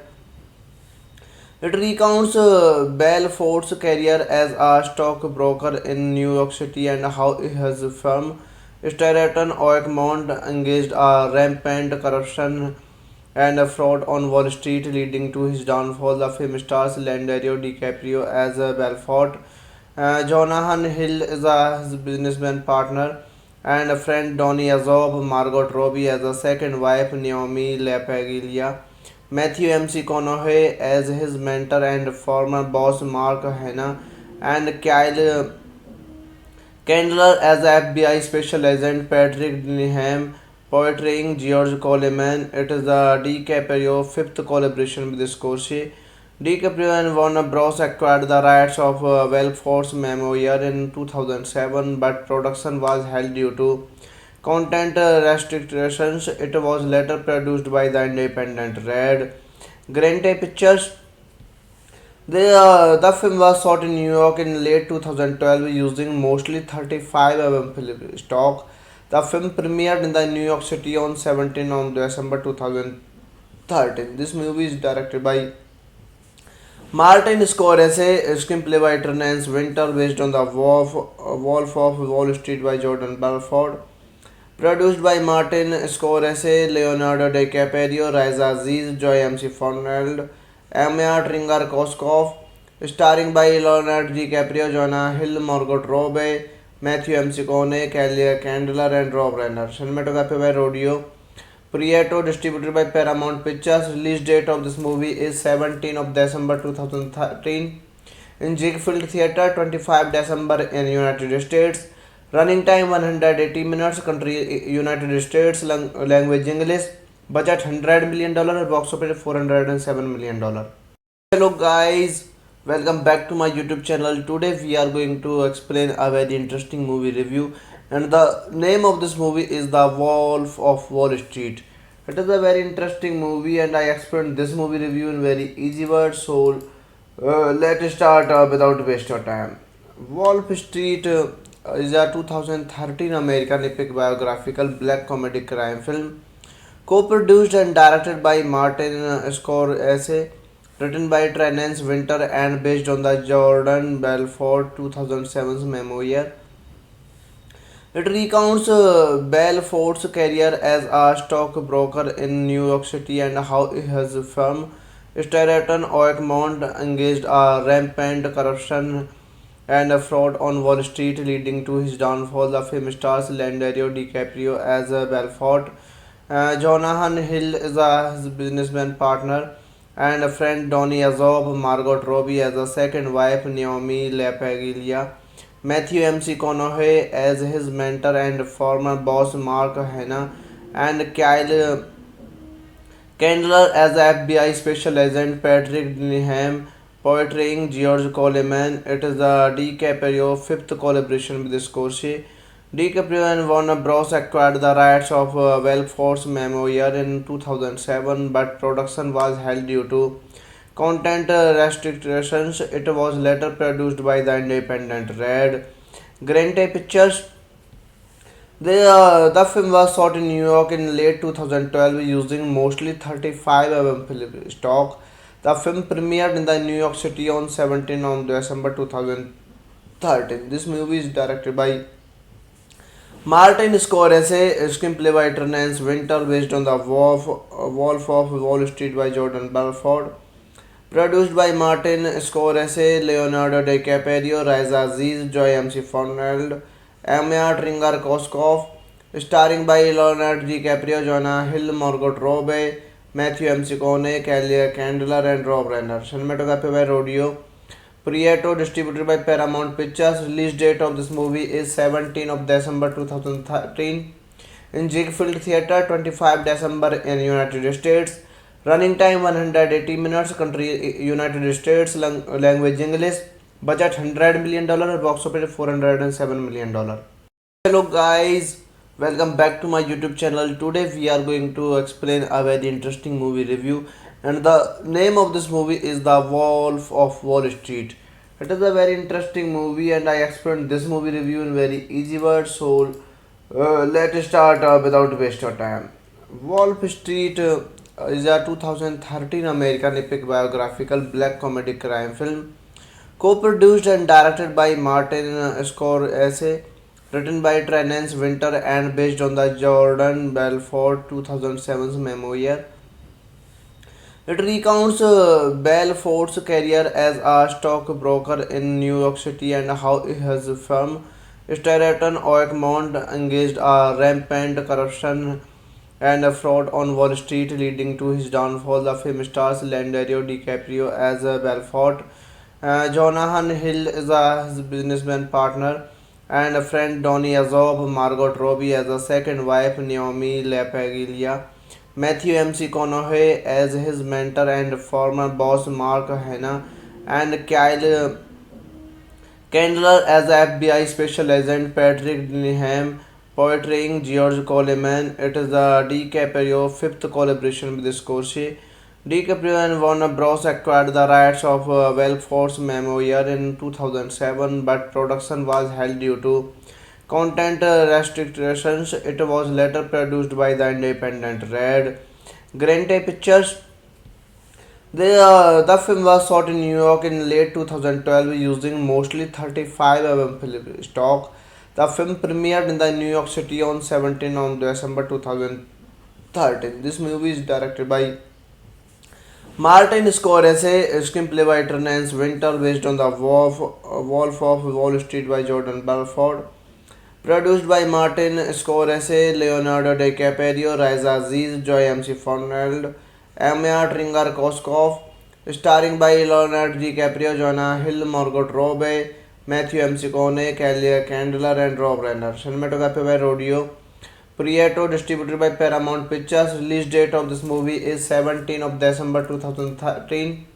It recounts Belfort's career as a stockbroker in New York City and how his firm, Stratton Oakmont, engaged a rampant corruption and fraud on Wall Street, leading to his downfall. The film stars Leonardo DiCaprio as Belfort. Jonathan Hill is his businessman partner, and a friend Donny Azob, Margot Robbie as a second wife, Naomi LaPaglia, Matthew McConaughey as his mentor and former boss, Mark Hanna, and Kyle Candler as FBI Special Agent Patrick Denham, portraying George Coleman. It is the DiCaprio fifth collaboration with Scorsese. DiCaprio and Warner Bros. Acquired the rights of Belfort's memoir in 2007, but production was held due to content restrictions. It was later produced by the independent Red Grante Pictures. The film was shot in New York in late 2012 using mostly 35 film stock. The film premiered in the New York City on 17 on December 2013. This movie is directed by Martin Scorsese, screenplay by Terence Winter based on the Wolf of Wall Street by Jordan Belfort. Produced by Martin Scorsese, Leonardo DiCaprio, Raisa Aziz, Joy MC Fernald, Anya Tringar-Koskov. Starring by Leonardo DiCaprio, Jonah Hill, Margot Robbie, Matthew McConaughey, Kelly Candler, and Rob Reiner. Cinematography by Rodio Prieto, distributed by Paramount Pictures. Release date of this movie is 17 of December 2013 in Ziegfeld Theatre, 25 December in United States. Running time 180 minutes. Country United States. Language English. Budget $100 million. Box office $407 million. Hello guys, welcome back to my YouTube channel. Today we are going to explain a very interesting movie review, and the name of this movie is The Wolf of Wall Street. It is a very interesting movie, and I explained this movie review in very easy words. So let's start without waste of time. Wolf Street is a 2013 American epic biographical black comedy crime film co-produced and directed by Martin Scorsese, written by Terence Winter and based on the Jordan Belfort 2007's memoir. It recounts Belfort's career as a stockbroker in New York City and how his firm Stratton Oakmont engaged a rampant corruption and fraud on Wall Street, leading to his downfall. The film stars Leonardo DiCaprio as Belfort. Jonathan Hill is his businessman partner, and a friend Donny Azob, Margot Robbie as a second wife, Naomi LaPaglia, Matthew McConaughey as his mentor and former boss, Mark Hanna, and Kyle Candler as FBI Special Agent Patrick Denham, portraying George Coleman. It is the DiCaprio fifth collaboration with Scorsese. DiCaprio and Warner Bros. Acquired the rights of Belfort's memoir in 2007, but production was held due to content restrictions. It was later produced by the independent Red Grante Pictures. The film was shot in New York in late 2012 using mostly 35 mm film stock. The film premiered in the New York City on 17 on December 2013. This movie is directed by Martin Scorsese, screenplay by Terence Winter, based on the Wolf of Wall Street by Jordan Belfort. Produced by Martin Scorsese, Leonardo DiCaprio, Raisa Aziz, Joy MC Foneld, Anya Tringar-Koskov, starring by Leonardo DiCaprio, Jonah Hill, Margot Robbie, Matthew McConaughey, Kelly Candler, and Rob Reiner. Cinematography by Rodio Prieto, distributed by Paramount Pictures. Release date of this movie is 17 of December 2013 in Ziegfeld Theatre, 25 December in United States. Running time 180 minutes. Country United States. Language English. Budget $100 million. Box office $407 million. Hello guys, welcome back to my YouTube channel. Today we are going to explain a very interesting movie review, and the name of this movie is The Wolf of Wall Street. It is a very interesting movie, and I explained this movie review in very easy words. So let's start without waste of time. Wolf Street is a 2013 American epic biographical black comedy crime film co-produced and directed by Martin Scorsese, written by Terence Winter and based on the Jordan Belfort 2007's memoir. It recounts Belfort's career as a stockbroker in New York City and how his firm Stratton Oakmont engaged a rampant corruption and fraud on Wall Street, leading to his downfall. The film stars Leonardo DiCaprio as Belfort. Jonathan Hill is his businessman partner, and a friend Donny Azob, Margot Robbie as a second wife, Naomi LaPaglia, Matthew McConaughey as his mentor and former boss, Mark Hanna, and Kyle Candler as FBI Special Agent Patrick Denham, portraying George Coleman. It is the DiCaprio fifth collaboration with Scorsese. DiCaprio and Warner Bros. Acquired the rights of Belfort's memoir in 2007, but production was held due to content restrictions. It was later produced by the independent Red Grante Pictures. The film was shot in New York in late 2012 using mostly 35 mm film stock. The film premiered in the New York City on 17 on December 2013. This movie is directed by Martin Scorsese, screenplay by Terence Winter, based on the Wolf of Wall Street by Jordan Belfort. Produced by Martin Scorsese, Leonardo DiCaprio, Raisa Aziz, Joy MC Foneld, Anya Tringar-Koskov, starring by Leonardo DiCaprio, Jonah Hill, Margot Robbie, Matthew McConaughey, Kelly Candler, and Rob Reiner. Cinematography by Rodio Prieto, distributed by Paramount Pictures. Release date of this movie is 17 of December 2013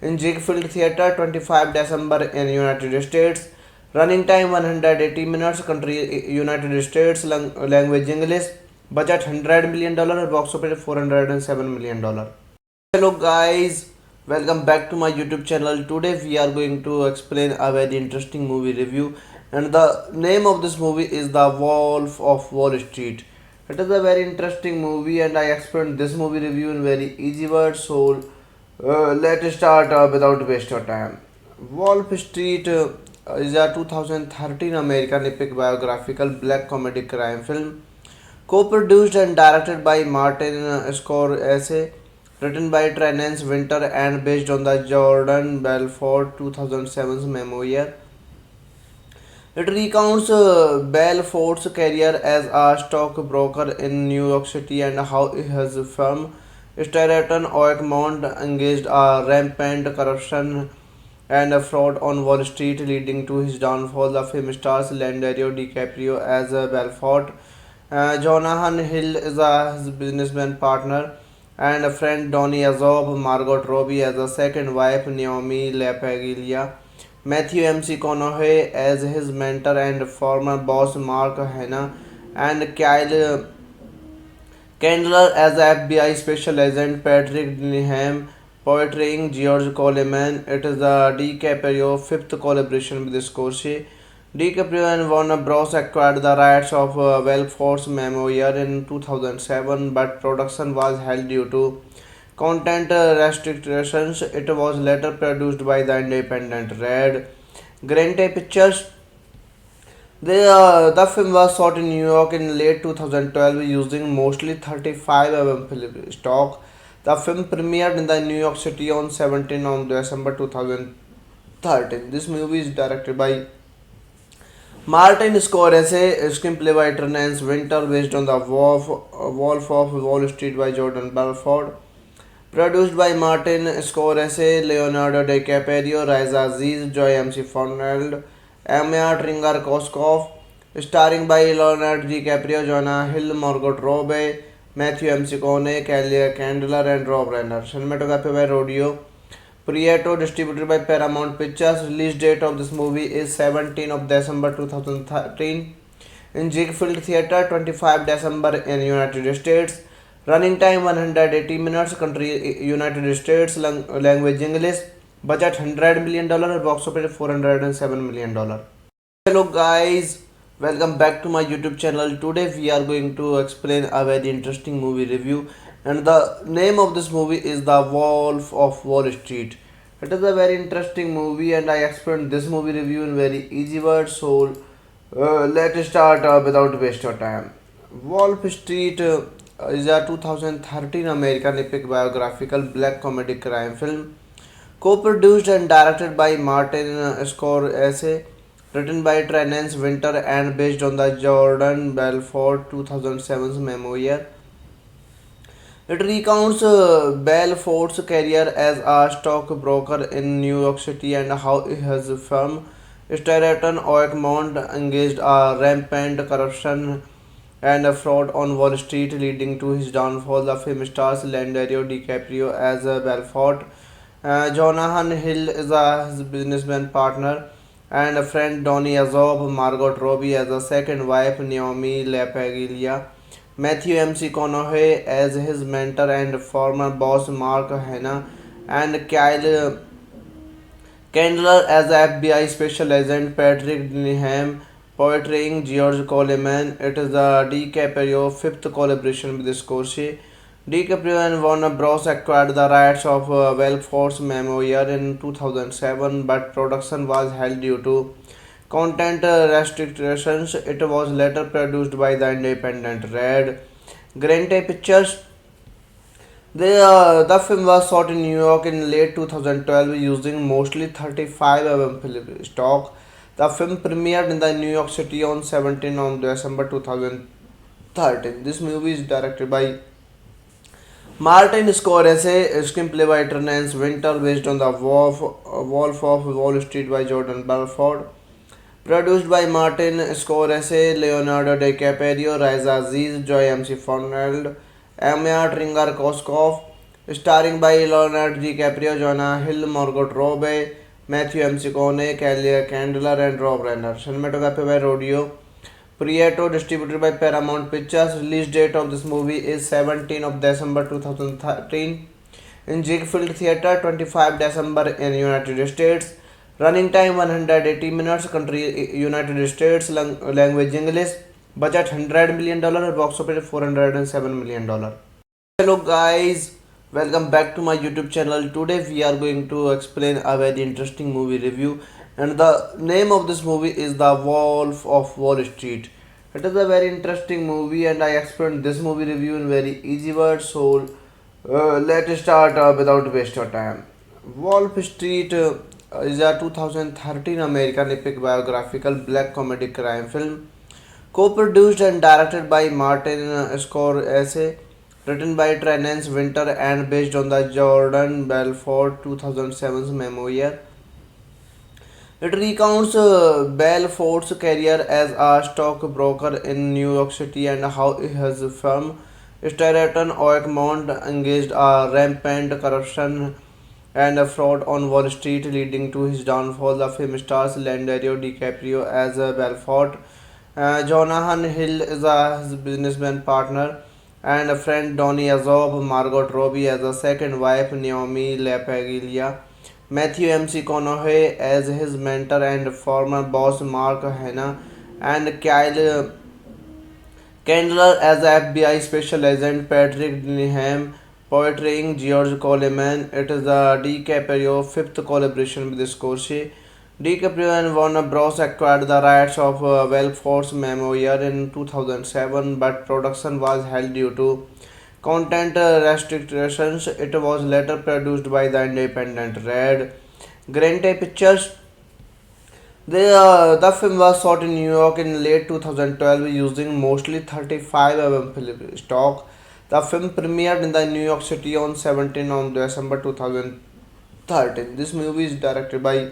in Ziegfeld Theatre, 25 December in United States. Running time 180 minutes. Country United States. Language English. Budget $100 million. Box office $407 million. Hello guys, welcome back to my YouTube channel. Today we are going to explain a very interesting movie review, and the name of this movie is The Wolf of Wall Street. It is a very interesting movie, and I explained this movie review in very easy words. So let's start without waste of time. Wolf Street is a 2013 American epic biographical black comedy crime film, co-produced and directed by Martin Scorsese, written by Terence Winter and based on the Jordan Belfort 2007's memoir. It recounts Belfort's career as a stockbroker in New York City and how his firm, Stratton Oakmont, engaged a rampant corruption and fraud on Wall Street, leading to his downfall. The film stars Leonardo DiCaprio as Belfort. Jonathan Hill is his businessman partner and a friend Donny Azob, Margot Robbie as a second wife Naomi LaPaglia, Matthew McConaughey as his mentor and former boss Mark Hanna, and Kyle Candler as FBI Special Agent Patrick Denham, portraying George Coleman. It is the DiCaprio fifth collaboration with Scorsese. DiCaprio and Warner Bros. Acquired the rights of Belfort's memoir in 2007, but production was held due to content restrictions. It was later produced by the independent Red Grante Pictures. The film was shot in New York in late 2012 using mostly 35 film stock. The film premiered in the New York City on 17 of December 2013. This movie is directed by Martin Scorsese, screenplay by Terence Winter, based on The Wolf of Wall Street by Jordan Belfort. Produced by Martin Scorsese, Leonardo DiCaprio, Raisa Aziz, Joy MC Foneld, Anya Tringar-Koskov, starring by Leonardo DiCaprio, Jonah Hill, Margot Robbie, Matthew McConaughey, Kelly Candler, and Rob Reiner. Cinematography by Rodio Prieto, distributed by Paramount Pictures. Release date of this movie is 17 of December 2013 in Ziegfeld Theatre, 25 December in United States. Running time 180 minutes. Country United States. Language English. Budget $100 million. Box office $407 million. Hello guys, welcome back to my YouTube channel. Today we are going to explain a very interesting movie review, and the name of this movie is The Wolf of Wall Street. It is a very interesting movie, and I explained this movie review in very easy words. So let's start without waste of time. Wolf Street is a 2013 American epic biographical black comedy crime film, co-produced and directed by Martin Scorsese, written by Terence Winter and based on the Jordan Belfort 2007's memoir. It recounts Belfort's career as a stockbroker in New York City and how his firm, Stratton Oakmont, engaged a rampant corruption and fraud on Wall Street, leading to his downfall. The film stars Leonardo DiCaprio as Belfort. Jonathan Hill is his businessman partner and a friend Donny Azob, Margot Robbie as a second wife Naomi LaPaglia, Matthew McConaughey as his mentor and former boss Mark Hanna, and Kyle Candler as FBI Special Agent Patrick Denham, portraying George Coleman. It is the DiCaprio fifth collaboration with Scorsese. DiCaprio and Warner Bros. Acquired the rights of Belfort's memoir in 2007, but production was held due to content restrictions. It was later produced by the independent Red Grante Pictures. The film was shot in New York in late 2012 using mostly 35 film stock. The film premiered in the New York City on 17 on December 2013. This movie is directed by Martin Scorsese, screenplay by Terence Winter, based on the Wolf of Wall Street by Jordan Belfort. Produced by Martin Scorsese, Leonardo DiCaprio, Raisa Aziz, Joy MC Foneld, Anya Tringar-Koskov, starring by Leonardo DiCaprio, Jonah Hill, Margot Robbie, Matthew McConaughey, Kelly Candler, and Rob Reiner. Cinematography by Rodeo Prieto, distributed by Paramount Pictures. Release date of this movie is 17 of December 2013 in Ziegfeld Theatre, 25 December in United States. Running time 180 minutes. Country United States. Language English. Budget $100 million. Box office $407 million. Hello guys, welcome back to my YouTube channel. Today we are going to explain a very interesting movie review, and the name of this movie is The Wolf of Wall Street. It is a very interesting movie, and I explained this movie review in very easy words. So let's start without waste of time. Wolf Street is a 2013 American epic biographical black comedy crime film, co-produced and directed by Martin Scorsese, written by Terence Winter and based on the Jordan Belfort 2007 memoir. It recounts Belfort's career as a stockbroker in New York City and how his firm Stratton Oakmont engaged a rampant corruption and fraud on Wall Street, leading to his downfall. The film stars Leonardo DiCaprio as Belfort. Jonathan Hill is his businessman partner and a friend Donny Azob, Margot Robbie as a second wife Naomi LaPaglia, Matthew McConaughey as his mentor and former boss Mark Hanna, and Kyle Candler as FBI Special Agent Patrick Denham, portraying George Coleman. It is the DiCaprio fifth collaboration with Scorsese. DiCaprio and Warner Bros. Acquired the rights of Belfort's memoir in 2007, but production was held due to content restrictions. It was later produced by the independent Red Grante Pictures. The film was shot in New York in late 2012 using mostly 35 mm film stock. The film premiered in the New York City on 17 on December 2013. This movie is directed by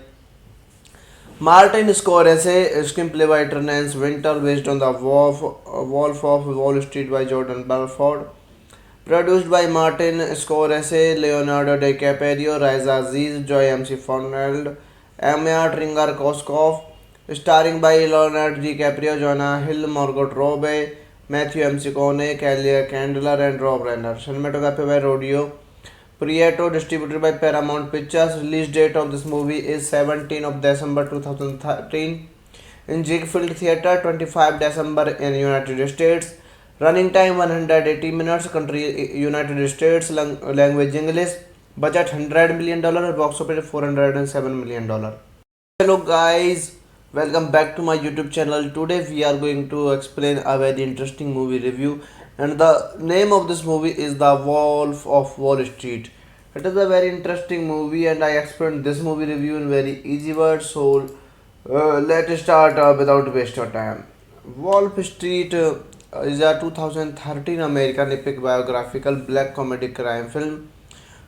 Martin Scorsese, screenplay by Terence Winter, based on the Wolf of Wall Street by Jordan Belfort. Produced by Martin Scorsese, Leonardo DiCaprio, Raisa Aziz, Joy MC Foneld, Anya Tringar-Koskov, starring by Leonardo DiCaprio, Jonah Hill, Margot Robbie, Matthew McConaughey, Kelly Candler, and Rob Reiner. Cinematography by Rodeo Prieto, distributed by Paramount Pictures. Release date of this movie is 17 of December 2013 in Ziegfeld Theatre, 25 December in United States. Running time 180 minutes. Country United States. Language English. Budget $100 million. Box office $407 million. Hello guys, welcome back to my YouTube channel. Today we are going to explain a very interesting movie review, and the name of this movie is The Wolf of Wall Street. It is a very interesting movie, and I explained this movie review in very easy words. So let's start without waste of time. Wolf Street is a 2013 American epic biographical black comedy crime film,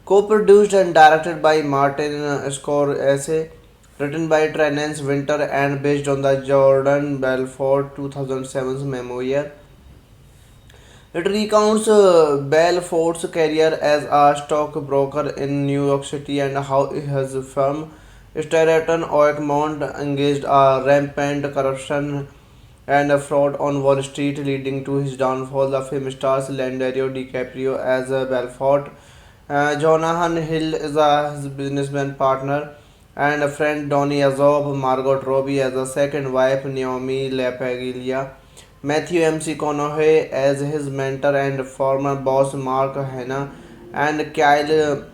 co-produced and directed by Martin Scorsese, written by Terence Winter and based on the Jordan Belfort 2007 memoir. It recounts Belfort's career as a stockbroker in New York City and how his firm Stratton Oakmont engaged a rampant corruption and fraud on Wall Street, leading to his downfall. The film stars Leonardo DiCaprio as Belfort. Jonathan Hill is his businessman partner and a friend Donny Azob, Margot Robbie as a second wife Naomi LaPaglia, Matthew McConaughey as his mentor and former boss Mark Hanna, and Kyle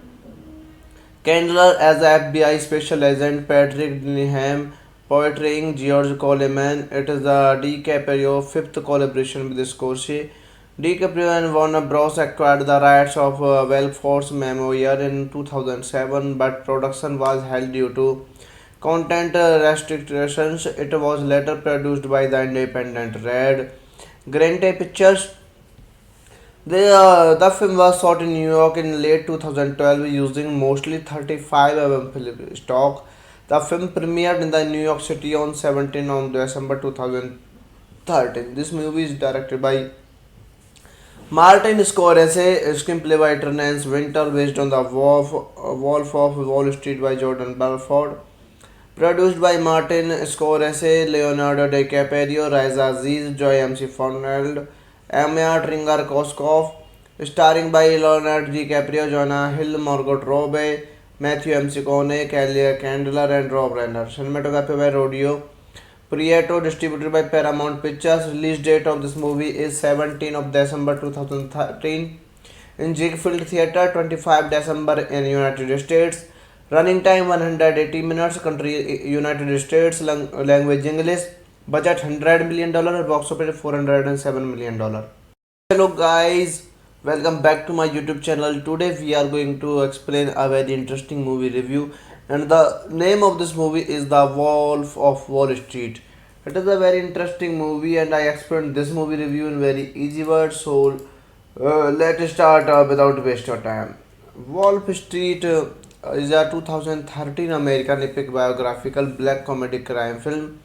Candler as FBI Special Agent Patrick Denham, portraying George Coleman. It is the DiCaprio fifth collaboration with Scorsese. DiCaprio and Warner Bros. Acquired the rights of Belfort's memoir in 2007, but production was held due to content restrictions. It was later produced by the independent Red Grante Pictures. The film was shot in New York in late 2012 using mostly 35 film stock. The film premiered in the New York City on 17 on December 2013. This movie is directed by Martin Scorsese, screenplay by Terence Winter, based on the Wolf of Wall Street by Jordan Belfort. Produced by Martin Scorsese, Leonardo DiCaprio, Raisa Aziz, Joy MC Fernald, Anya Tringer Koskov, starring by Leonardo DiCaprio, Jonah Hill, Margot Robbie, Matthew McConaughey, Kelly Candler, and Rob Reiner. Cinematography by Rodeo Prieto, distributed by Paramount Pictures. Release date of this movie is 17 of December 2013 in Ziegfeld Theatre, 25 December in United States. Running time 180 minutes. Country United States. Language English. Budget $100 million. Box office $407 million. Hello guys, welcome back to my YouTube channel. Today we are going to explain a very interesting movie review, and the name of this movie is The Wolf of Wall Street. It is a very interesting movie, and I explained this movie review in very easy words. So let's start without waste of time. Wolf Street is a 2013 American epic biographical black comedy crime film,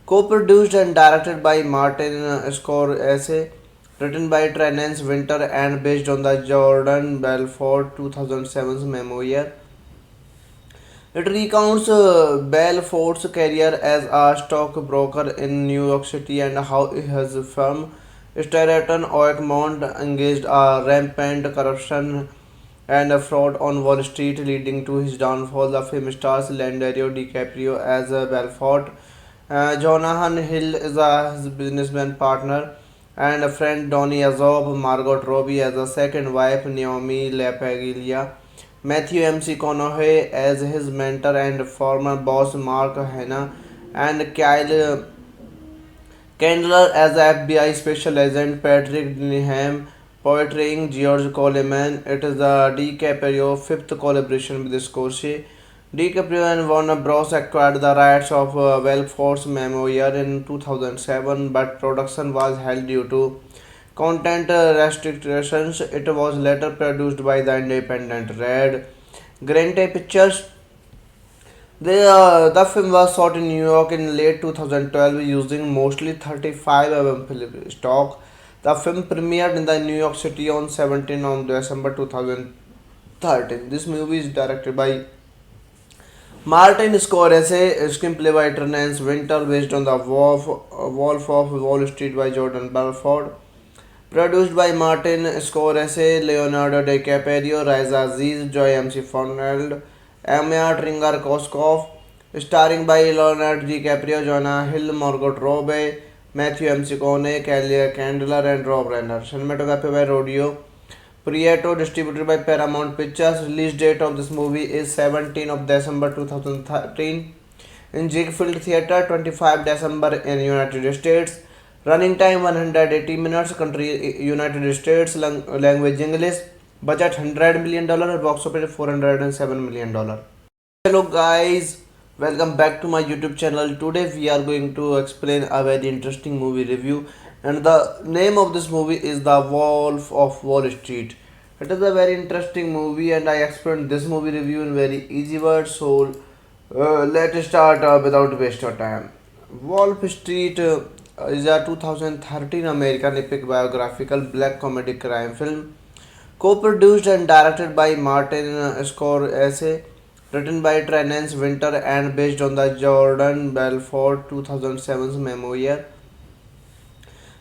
co-produced and directed by Martin Scorsese, written by Terence Winter and based on the Jordan Belfort 2007's memoir. It recounts Belfort's career as a stockbroker in New York City and how his firm Stratton Oakmont engaged a rampant corruption and fraud on Wall Street, leading to his downfall. The film stars Leonardo DiCaprio as Belfort. Jonathan Hill is his businessman partner and a friend Donny Azob, Margot Robbie as a second wife Naomi LaPaglia, Matthew McConaughey as his mentor and former boss Mark Hanna, and Kyle Candler as FBI Special Agent Patrick Denham, portraying George Coleman. It is the DiCaprio fifth collaboration with Scorsese. DiCaprio and Warner Bros. Acquired the rights of Belfort's memoir in 2007, but production was held due to content restrictions. It was later produced by the independent Red Grante Pictures. The film was shot in New York in late 2012 using mostly 35 film stock. The film premiered in the New York City on 17 on December 2013. This movie is directed by Martin Scorsese, screenplay by Terence Winter, based on the Wolf of Wall Street by Jordan Belfort. Produced by Martin Scorsese, Leonardo DiCaprio, Raisa Aziz, Joy MC Fernald, Anya Tringer Koskov, starring by Leonardo DiCaprio, Jonah Hill, Margot Robbie, Matthew McConaughey, Kelly Candler, and Rob Reiner. Cinematography by Rodeo Prieto, distributed by Paramount Pictures. Release date of this movie is 17 of December 2013 in Ziegfeld Theatre, 25 December in United States. Running time 180 minutes. Country United States. Language English. Budget $100 million. Box office $407 million. Hello guys, welcome back to my YouTube channel. Today we are going to explain a very interesting movie review, and the name of this movie is The Wolf of Wall Street. It is a very interesting movie, and I explained this movie review in very easy words. So let's start without waste of time. Wolf Street is a 2013 American epic biographical black comedy crime film, co-produced and directed by Martin Scorsese, written by Terence Winter and based on the Jordan Belfort 2007's memoir.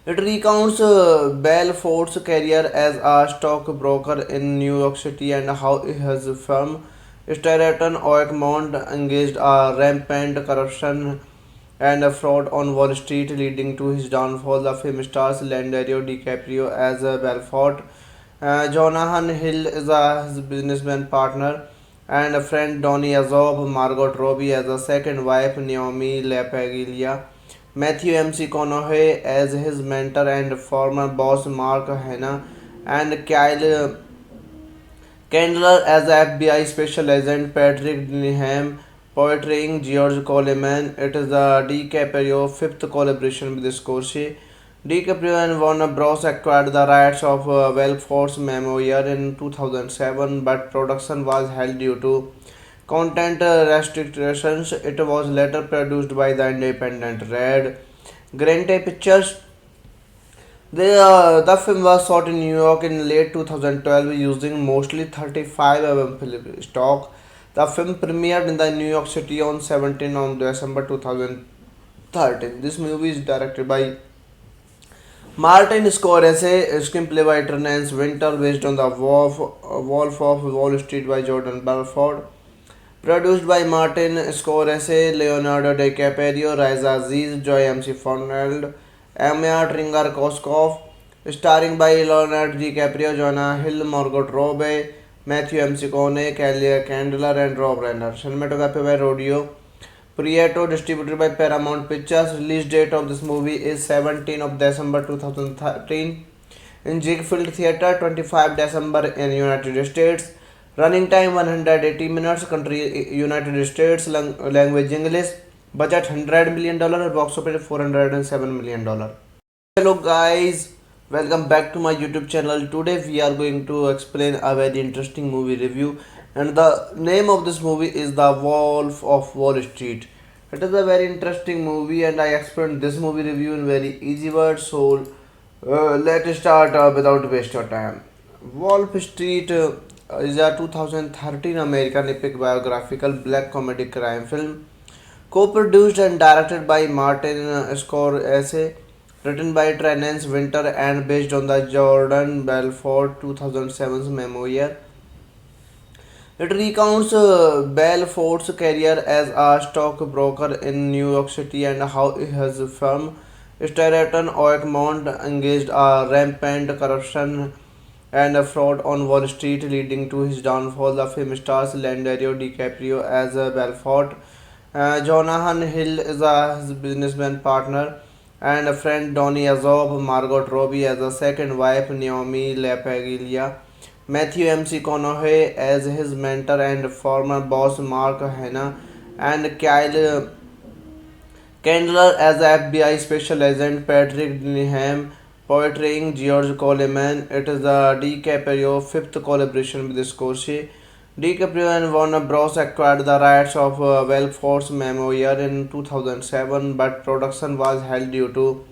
It recounts Belfort's career as a stockbroker in New York City and how his firm Stratton Oakmont engaged a rampant corruption and fraud on Wall Street, leading to his downfall. The film stars Leonardo DiCaprio as Belfort. Jonathan Hill is his businessman partner and a friend Donny Azob, Margot Robbie as a second wife Naomi LaPaglia, Matthew McConaughey as his mentor and former boss Mark Hanna, and Kyle Candler as FBI Special Agent Patrick Denham, portraying George Coleman. It is the DiCaprio fifth collaboration with Scorsese. DiCaprio and Warner Bros. Acquired the rights of Belfort's Memoir in 2007, but production was held due to content restrictions. It was later produced by the independent Red Grante Pictures. The film was shot in New York in late 2012 using mostly 35 mm film stock. The film premiered in the New York City on 17 on December 2013. This movie is directed by Martin Scorsese, screenplay by Terence Winter, based on the Wolf of Wall Street by Jordan Belfort. Produced by Martin Scorsese, Leonardo DiCaprio, Raisa Aziz, Joy MC Foneld, Anya Tringar-Koskov. Starring by Leonardo DiCaprio, Jonah Hill, Margot Robbie, Matthew McConaughey, Kelly Candler, and Rob Reiner. Cinematography by Rodio Prieto, distributed by Paramount Pictures. Release date of this movie is 17 of December 2013 in Ziegfeld Theatre, 25 December in United States. Running time 180 minutes. Country United States. Language English. Budget $100 million. Box office $407 million. Hello guys, welcome back to my YouTube channel. Today we are going to explain a very interesting movie review, and the name of this movie is The Wolf of Wall Street. It is a very interesting movie, and I explained this movie review in very easy words. So let's start without waste of time. Wolf Street is a 2013 American epic biographical black comedy crime film, co-produced and directed by Martin Scorsese, written by Terence Winter and based on the Jordan Belfort 2007's memoir. It recounts Belfort's career as a stockbroker in New York City and how his firm Stratton Oakmont engaged a rampant corruption and fraud on Wall Street, leading to his downfall. The film stars Leonardo DiCaprio as Belfort. Jonathan Hill is his businessman partner and a friend Donny Azob, Margot Robbie as a second wife Naomi LaPaglia, Matthew McConaughey as his mentor and former boss Mark Hanna, and Kyle Candler as FBI Special Agent Patrick Denham, portraying George Coleman. It is the DiCaprio fifth collaboration with Scorsese. DiCaprio and Warner Bros. Acquired the rights of Belfort's Memoir in 2007, but production was held due to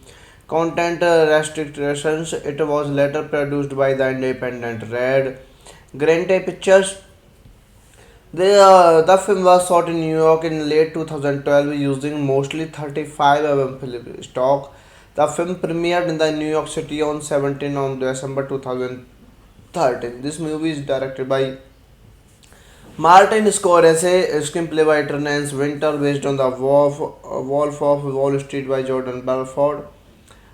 content restrictions. It was later produced by the independent Red Grante Pictures. The film was shot in New York in late 2012 using mostly 35 mm film stock. The film premiered in the New York City on 17 on December 2013. This movie is directed by Martin Scorsese, screenplay by Terence Winter, based on the Wolf of Wall Street by Jordan Belfort.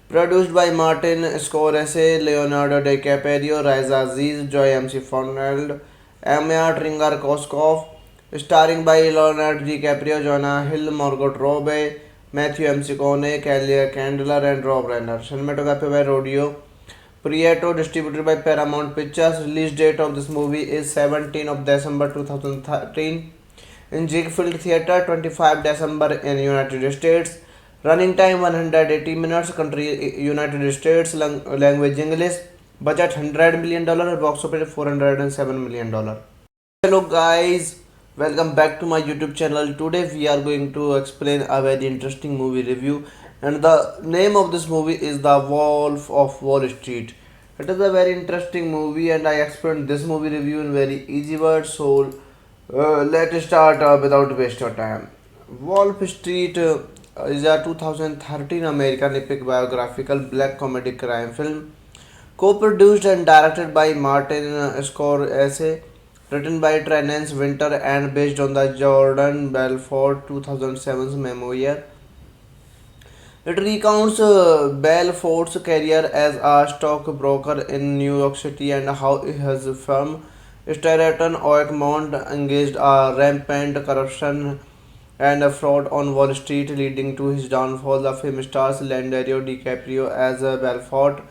Produced by Martin Scorsese, Leonardo DiCaprio, Raisa Aziz, Joy MC Foneld, Anya Tringar-Koskov. Starring by Leonardo DiCaprio, Jonah Hill, Margot Robbie, Matthew McConaughey, Kelly Candler, and Rob Reiner. Cinematography by Rodio Prieto, distributed by Paramount Pictures. Release date of this movie is 17 of December 2013 in Ziegfeld Theatre, 25 December in United States. Running time 180 minutes. Country United States. Language English. Budget $100 million. Box office $407 million. Hello guys, welcome back to my YouTube channel. Today we are going to explain a very interesting movie review, and the name of this movie is The Wolf of Wall Street. It is a very interesting movie, and I explained this movie review in very easy words. So let's start without waste of time. Wolf Street is a 2013 American epic biographical black comedy crime film, co-produced and directed by Martin Scorsese, written by Terence Winter and based on the Jordan Belfort 2007's memoir. It recounts Belfort's career as a stockbroker in New York City and how his firm Stratton Oakmont engaged a rampant corruption and fraud on Wall Street, leading to his downfall. The film stars Leonardo DiCaprio as Belfort.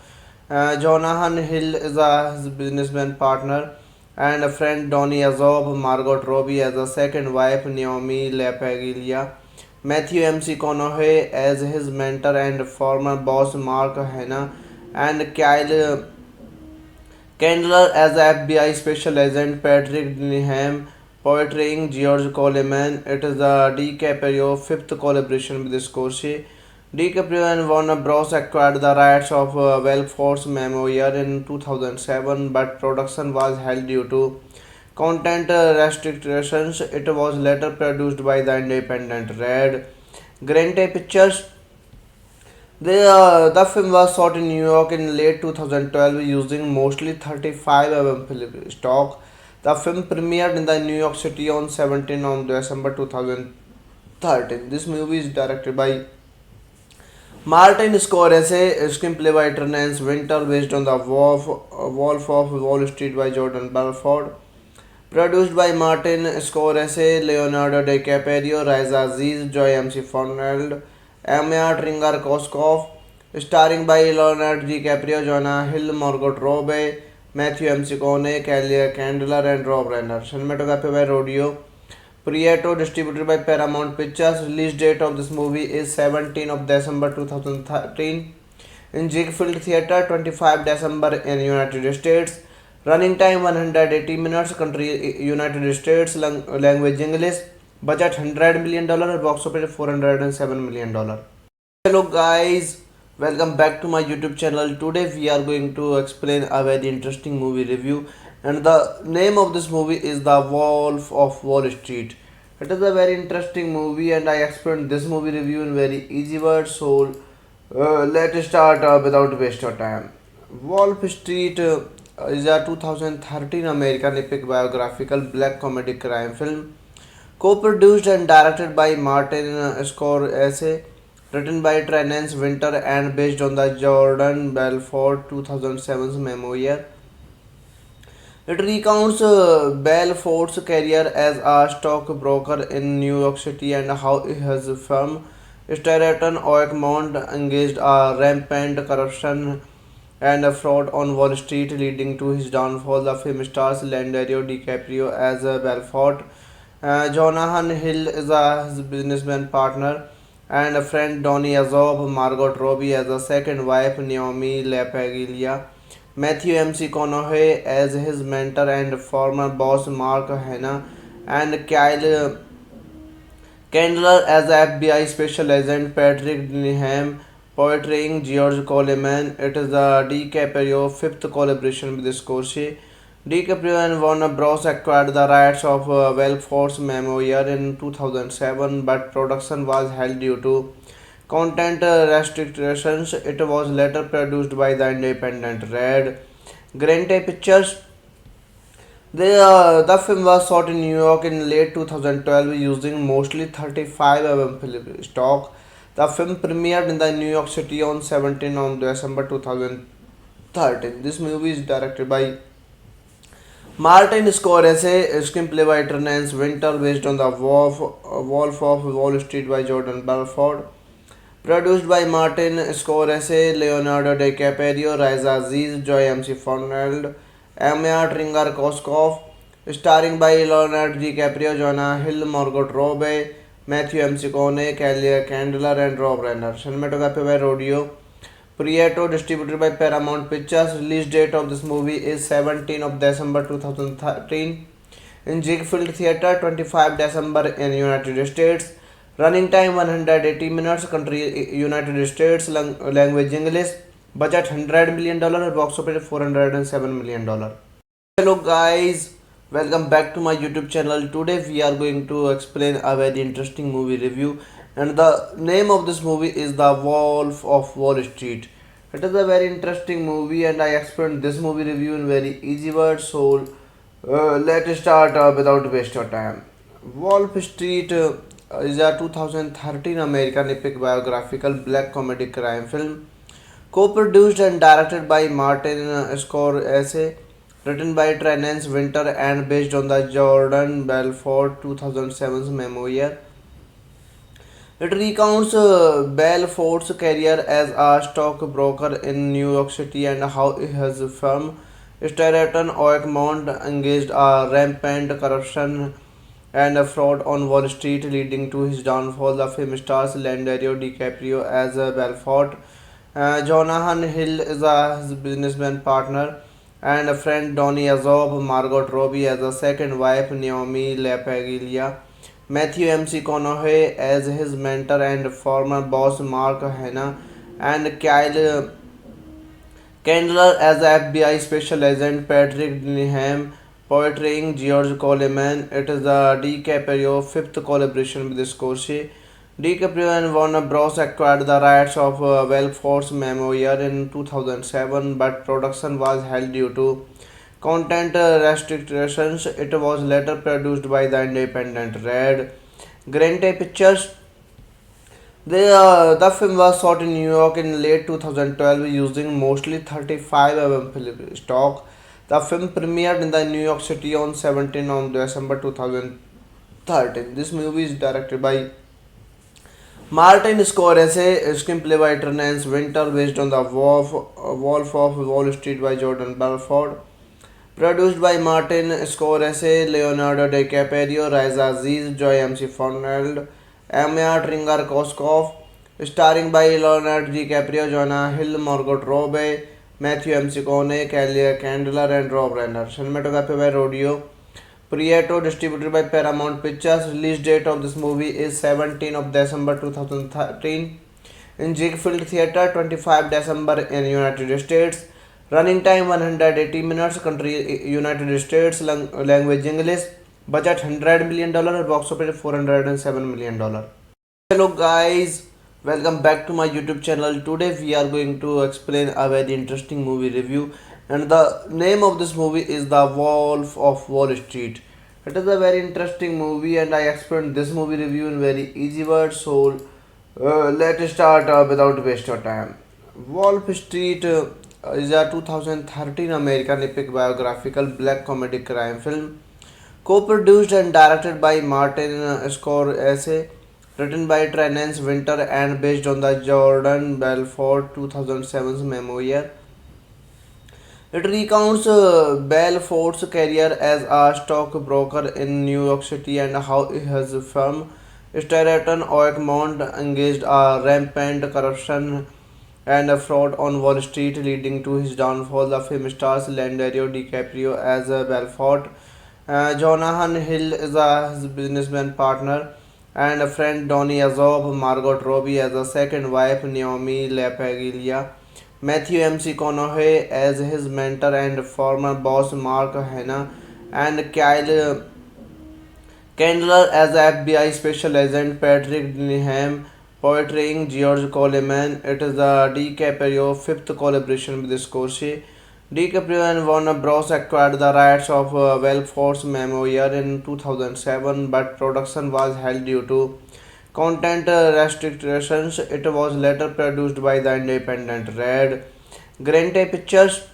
Jonathan Hill is his businessman partner and a friend Donny Azob, Margot Robbie as a second wife, Naomi LaPaglia, Matthew McConaughey as his mentor and former boss Mark Hanna, and Kyle Candler as FBI Special Agent Patrick Denham, portraying George Coleman. It is the DiCaprio fifth collaboration with Scorsese. DiCaprio and Warner Bros. Acquired the rights of Force Memoir in 2007, but production was held due to content restrictions. It was later produced by the independent Red Grante Pictures. The film was shot in New York in late 2012 using mostly 35 film stock. The film premiered in the New York City on 17 on December 2013. This movie is directed by Martin Scorsese, screenplay by Terence Winter based on the Wolf of Wall Street by Jordan Belfort. Produced by Martin Scorsese, Leonardo DiCaprio, Raisa Aziz, Joy MC Fernald, Anya Tringar-Koskov, starring by Leonardo DiCaprio, Jonah Hill, Margot Robbie, Matthew McConaughey, Kelly Candler, and Rob Reiner. Cinematography by Rodeo Prieto, distributed by Paramount Pictures. Release date of this movie is 17 of December 2013 in Ziegfeld Theatre, 25 December in United States. Running time 180 minutes. Country United States. Language English. Budget $100 million. Box office $407 million. Hello guys, welcome back to my YouTube channel. Today we are going to explain a very interesting movie review, and the name of this movie is The Wolf of Wall Street. It is a very interesting movie, and I explained this movie review in very easy words. So let's start without waste of time. Wolf Street is a 2013 American epic biographical black comedy crime film, co-produced and directed by Martin Scorsese, written by Terence Winter and based on the Jordan Belfort 2007's memoir. It recounts Belfort's career as a stockbroker in New York City and how his firm, Stratton Oakmont, engaged a rampant corruption and fraud on Wall Street, leading to his downfall. The film stars Leonardo DiCaprio as Belfort. Jonathan Hill is his businessman partner, and a friend Donny Azob, Margot Robbie as a second wife, Naomi LaPaglia, Matthew McConaughey as his mentor and former boss Mark Hanna, and Kyle Candler as FBI Special Agent Patrick Denham, portraying George Coleman. It is the DiCaprio fifth collaboration with Scorsese. DiCaprio and Warner Bros. Acquired the rights of Force Memoir in 2007, but production was held due to content restrictions. It was later produced by the independent Red Grante Pictures. The film was shot in New York in late 2012 using mostly 35 film stock. The film premiered in the New York City on 17 on December 2013. This movie is directed by Martin Scorsese, screenplay by Terence Winter based on the Wolf of Wall Street by Jordan Belfort. Produced by Martin Scorsese, Leonardo DiCaprio, Raisa Aziz, Joy MC Fernald, Anya Tringar-Koskov, starring by Leonardo DiCaprio, Jonah Hill, Margot Robbie, Matthew McConaughey, Kelly Candler, and Rob Reiner. Cinematography by Rodeo Prieto, distributed by Paramount Pictures. Release date of this movie is 17 of December 2013 in Ziegfeld Theatre, 25 December in United States. Running time 180 minutes. Country United States. Language English. Budget $100 million. Box office $407 million. Hello guys, welcome back to my YouTube channel. Today we are going to explain a very interesting movie review, and the name of this movie is The Wolf of Wall Street. It is a very interesting movie, and I explained this movie review in very easy words. So let's start without waste of time. Wolf Street is a 2013 American epic biographical black comedy crime film, co-produced and directed by Martin Scorsese, written by Terence Winter and based on the Jordan Belfort 2007's memoir. It recounts Belfort's career as a stockbroker in New York City and how his firm, Stratton Oakmont engaged a rampant corruption and a fraud on Wall Street, leading to his downfall. The film stars Leonardo DiCaprio as Belfort. Jonathan Hill is his businessman partner, and a friend Donny Azob, Margot Robbie as a second wife, Naomi LaPaglia, Matthew McConaughey as his mentor and former boss, Mark Hanna, and Kyle Candler as FBI Special Agent Patrick Denham, portraying George Coleman. It is the DiCaprio fifth collaboration with Scorsese. DiCaprio and Warner Bros. Acquired the rights of Belfort's memoir in 2007, but production was held due to content restrictions. It was later produced by the independent Red Grante Pictures. The film was shot in New York in late 2012 using mostly 35 mm film stock. The film premiered in the New York City on 17 on December 2013. This movie is directed by Martin Scorsese, screenplay by Terence Winter, based on the Wolf of Wall Street by Jordan Belfort. Produced by Martin Scorsese, Leonardo DiCaprio, Raisa Aziz, Joy MC Foneld, Anya Tringar-Koskov, starring by Leonardo DiCaprio, Jonah Hill, Margot Robbie, Matthew McConaughey, Kelly Candler, and Rob Reiner. Cinematography by Rodio Prieto, distributed by Paramount Pictures. Release date of this movie is 17 of December 2013 in Ziegfeld Theatre, 25 December in United States. Running time 180 minutes. Country United States. Language English. Budget $100 million. Box office $407 million. Hello guys, welcome back to my YouTube channel. Today we are going to explain a very interesting movie review, and the name of this movie is The Wolf of Wall Street. It is a very interesting movie, and I explained this movie review in very easy words. So let's start without waste of time. Wolf Street is a 2013 American epic biographical black comedy crime film, co-produced and directed by Martin Scorsese, written by Terence Winter and based on the Jordan Belfort 2007 memoir. It recounts Belfort's career as a stockbroker in New York City and how his firm Stratton Oakmont engaged a rampant corruption and a fraud on Wall Street, leading to his downfall. The film stars Leonardo DiCaprio as Belfort. Jonathan Hill is his businessman partner, and a friend Donny Azob, Margot Robbie as a second wife, Naomi LaPaglia, Matthew McConaughey as his mentor and former boss, Mark Hanna, and Kyle Candler as FBI Special Agent Patrick Denham, portraying George Coleman. It is the DiCaprio fifth collaboration with Scorsese. DiCaprio and Warner Bros. Acquired the rights of Belfort's memoir in 2007, but production was held due to content restrictions. It was later produced by the independent Red Grante Pictures.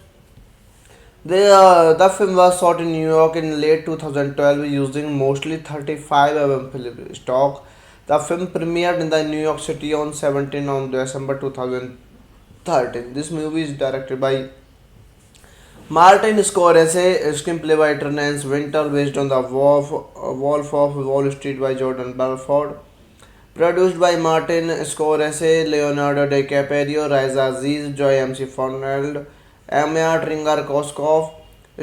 The film was shot in New York in late 2012 using mostly 35 mm film stock. The film premiered in the New York City on 17 on December 2013. This movie is directed by Martin Scorsese, screenplay by Terence Winter, based on the Wolf of Wall Street by Jordan Belfort. Produced by Martin Scorsese, Leonardo DiCaprio, Raisa Aziz, Joy MC Foneld, Anya Tringar-Koskov,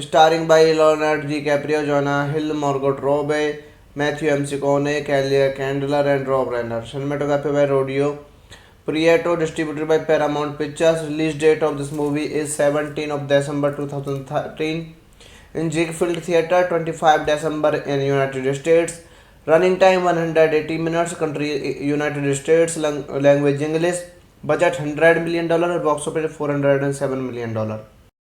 starring by Leonardo DiCaprio, Jonah Hill, Margot Robbie, Matthew McConaughey, Kelly Candler, and Rob Reiner. Cinematography by Rodio Prieto, distributed by Paramount Pictures. Release date of this movie is 17 of December 2013 in Ziegfeld Theatre, 25 December in United States. Running time 180 minutes. Country United States. Language English. Budget $100 million. Box office $407 million.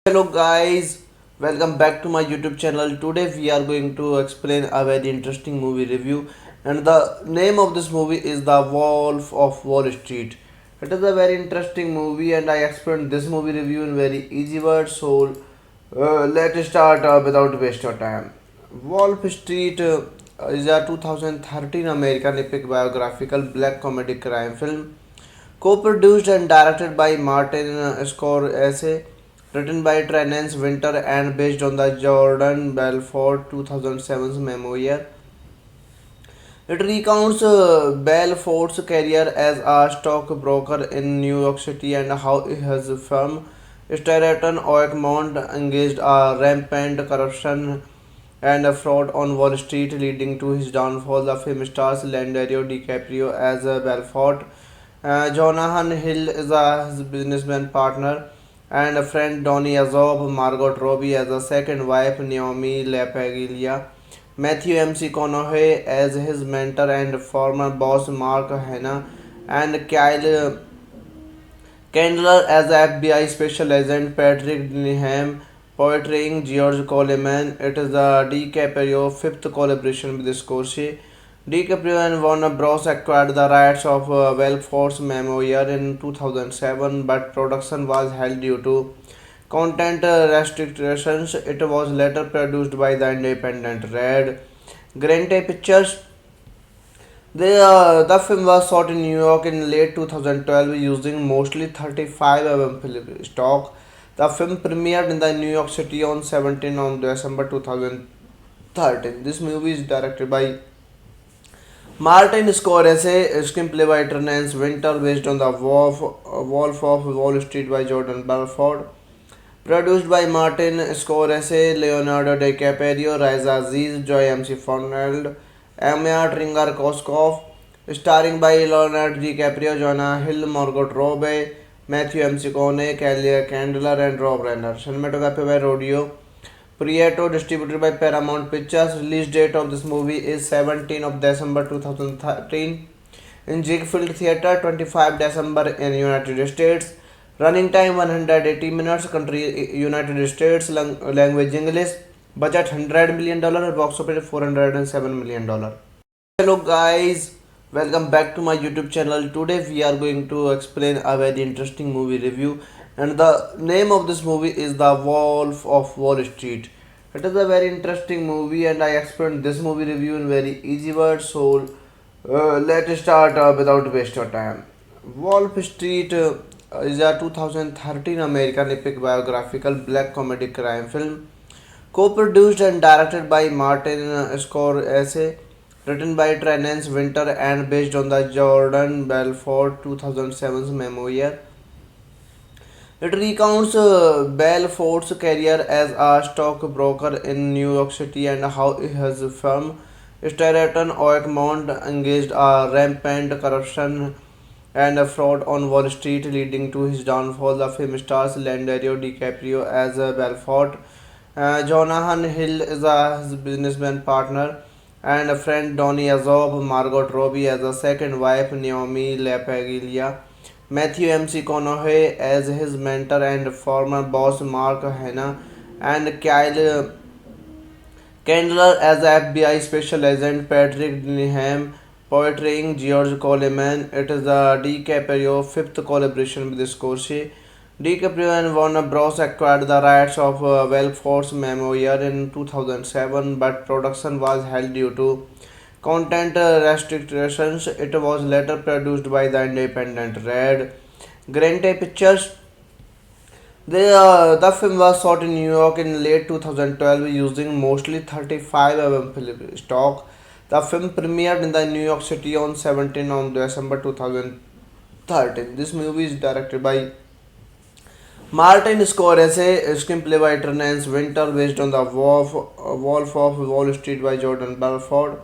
Hello guys, welcome back to my YouTube channel. Today we are going to explain a very interesting movie review, and the name of this movie is The Wolf of Wall Street. It is a very interesting movie, and I explained this movie review in very easy words. So let's start without waste of time. Wolf Street is a 2013 American epic biographical black comedy crime film, co-produced and directed by Martin Scorsese, written by Terence Winter and based on the Jordan Belfort 2007's memoir. It recounts Belfort's career as a stockbroker in New York City and how his firm, Stratton Oakmont, engaged a rampant corruption and fraud on Wall Street, leading to his downfall. The film stars Leonardo DiCaprio as Belfort. Jonathan Hill is his businessman partner, and a friend Donny Azob, Margot Robbie as a second wife, Naomi LaPaglia. Matthew McConaughey as his mentor and former boss Mark Hanna, and Kyle Candler as the FBI special agent Patrick Denham, portraying George Coleman. It is the DiCaprio fifth collaboration with Scorsese. DiCaprio and Warner Bros. Acquired the rights of Belfort's memoir in 2007, but production was held due to content restrictions. It was later produced by the independent Red Grante Pictures. The film was shot in New York in late 2012 using mostly 35 film stock. The film premiered in the New York City on 17 on December 2013. This movie is directed by Martin Scorsese, screenplay by Terence Winter based on the Wolf of Wall Street by Jordan Belfort. Produced by Martin Scorsese, Leonardo DiCaprio, Raisa Aziz, Joy MC Fernald, Anya Tringar-Koskov, starring by Leonardo DiCaprio, Jonah Hill, Margot Robbie, Matthew McConaughey, Kelly Candler, and Rob Reiner. Cinematography by Rodeo Prieto, distributed by Paramount Pictures. Release date of this movie is 17 of December 2013 in Ziegfeld Theatre, 25 December in United States. Running time 180 minutes. Country United States. Language English. Budget $100 million. Box office $407 million. Hello guys, welcome back to my YouTube channel. Today we are going to explain a very interesting movie review, and the name of this movie is The Wolf of Wall Street. It is a very interesting movie, and I explained this movie review in very easy words. So let's start without waste of time. Wolf Street is a 2013 American epic biographical black comedy crime film, co-produced and directed by Martin Scorsese, written by Terence Winter and based on the Jordan Belfort 2007's memoir. It recounts Belfort's career as a stockbroker in New York City and how his firm, Stratton Oakmont, engaged a rampant corruption and fraud on Wall Street, leading to his downfall. The film stars Leonardo DiCaprio as Belfort. Jonathan Hill is his businessman partner, and a friend Donny Azob, Margot Robbie as a second wife, Naomi LaPaglia. Matthew McConaughey as his mentor and former boss Mark Hanna, and Kyle Candler as the FBI special agent Patrick Denham, portraying George Coleman. It is the DiCaprio fifth collaboration with Scorsese. DiCaprio and Warner Bros. Acquired the rights of Belfort's memoir in 2007, but production was held due to content restrictions. It was later produced by the independent Red Grante Pictures. The film was shot in New York in late 2012 using mostly 35 film stock. The film premiered in the New York City on 17 on December 2013. This movie is directed by Martin Scorsese, screenplay by Terence Winter based on the Wolf of Wall Street by Jordan Belfort.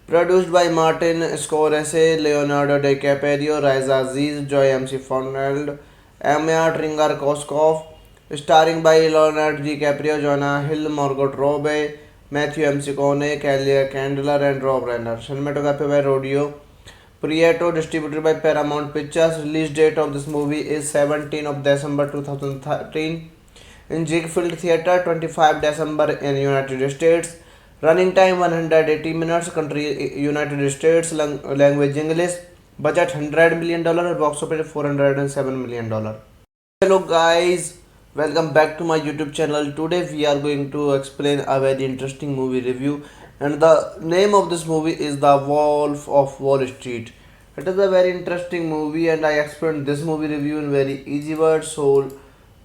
Produced by Martin Scorsese, Leonardo DiCaprio, Raisa Aziz, Joy MC Fernald, Anya Tringar-Koskov, starring by Leonardo DiCaprio, Jonah Hill, Margot Robbie, Matthew McConaughey, Kelly Candler, and Rob Reiner. Cinematography by Rodeo Prieto, distributed by Paramount Pictures. Release date of this movie is 17 of December 2013 in Ziegfeld Theatre, 25 December in United States. Running time 180 minutes. Country United States. Language English. Budget $100 million. Box office $407 million. Hello guys, welcome back to my YouTube channel. Today we are going to explain a very interesting movie review, and the name of this movie is The Wolf of Wall Street. It is a very interesting movie, and I explained this movie review in very easy words. So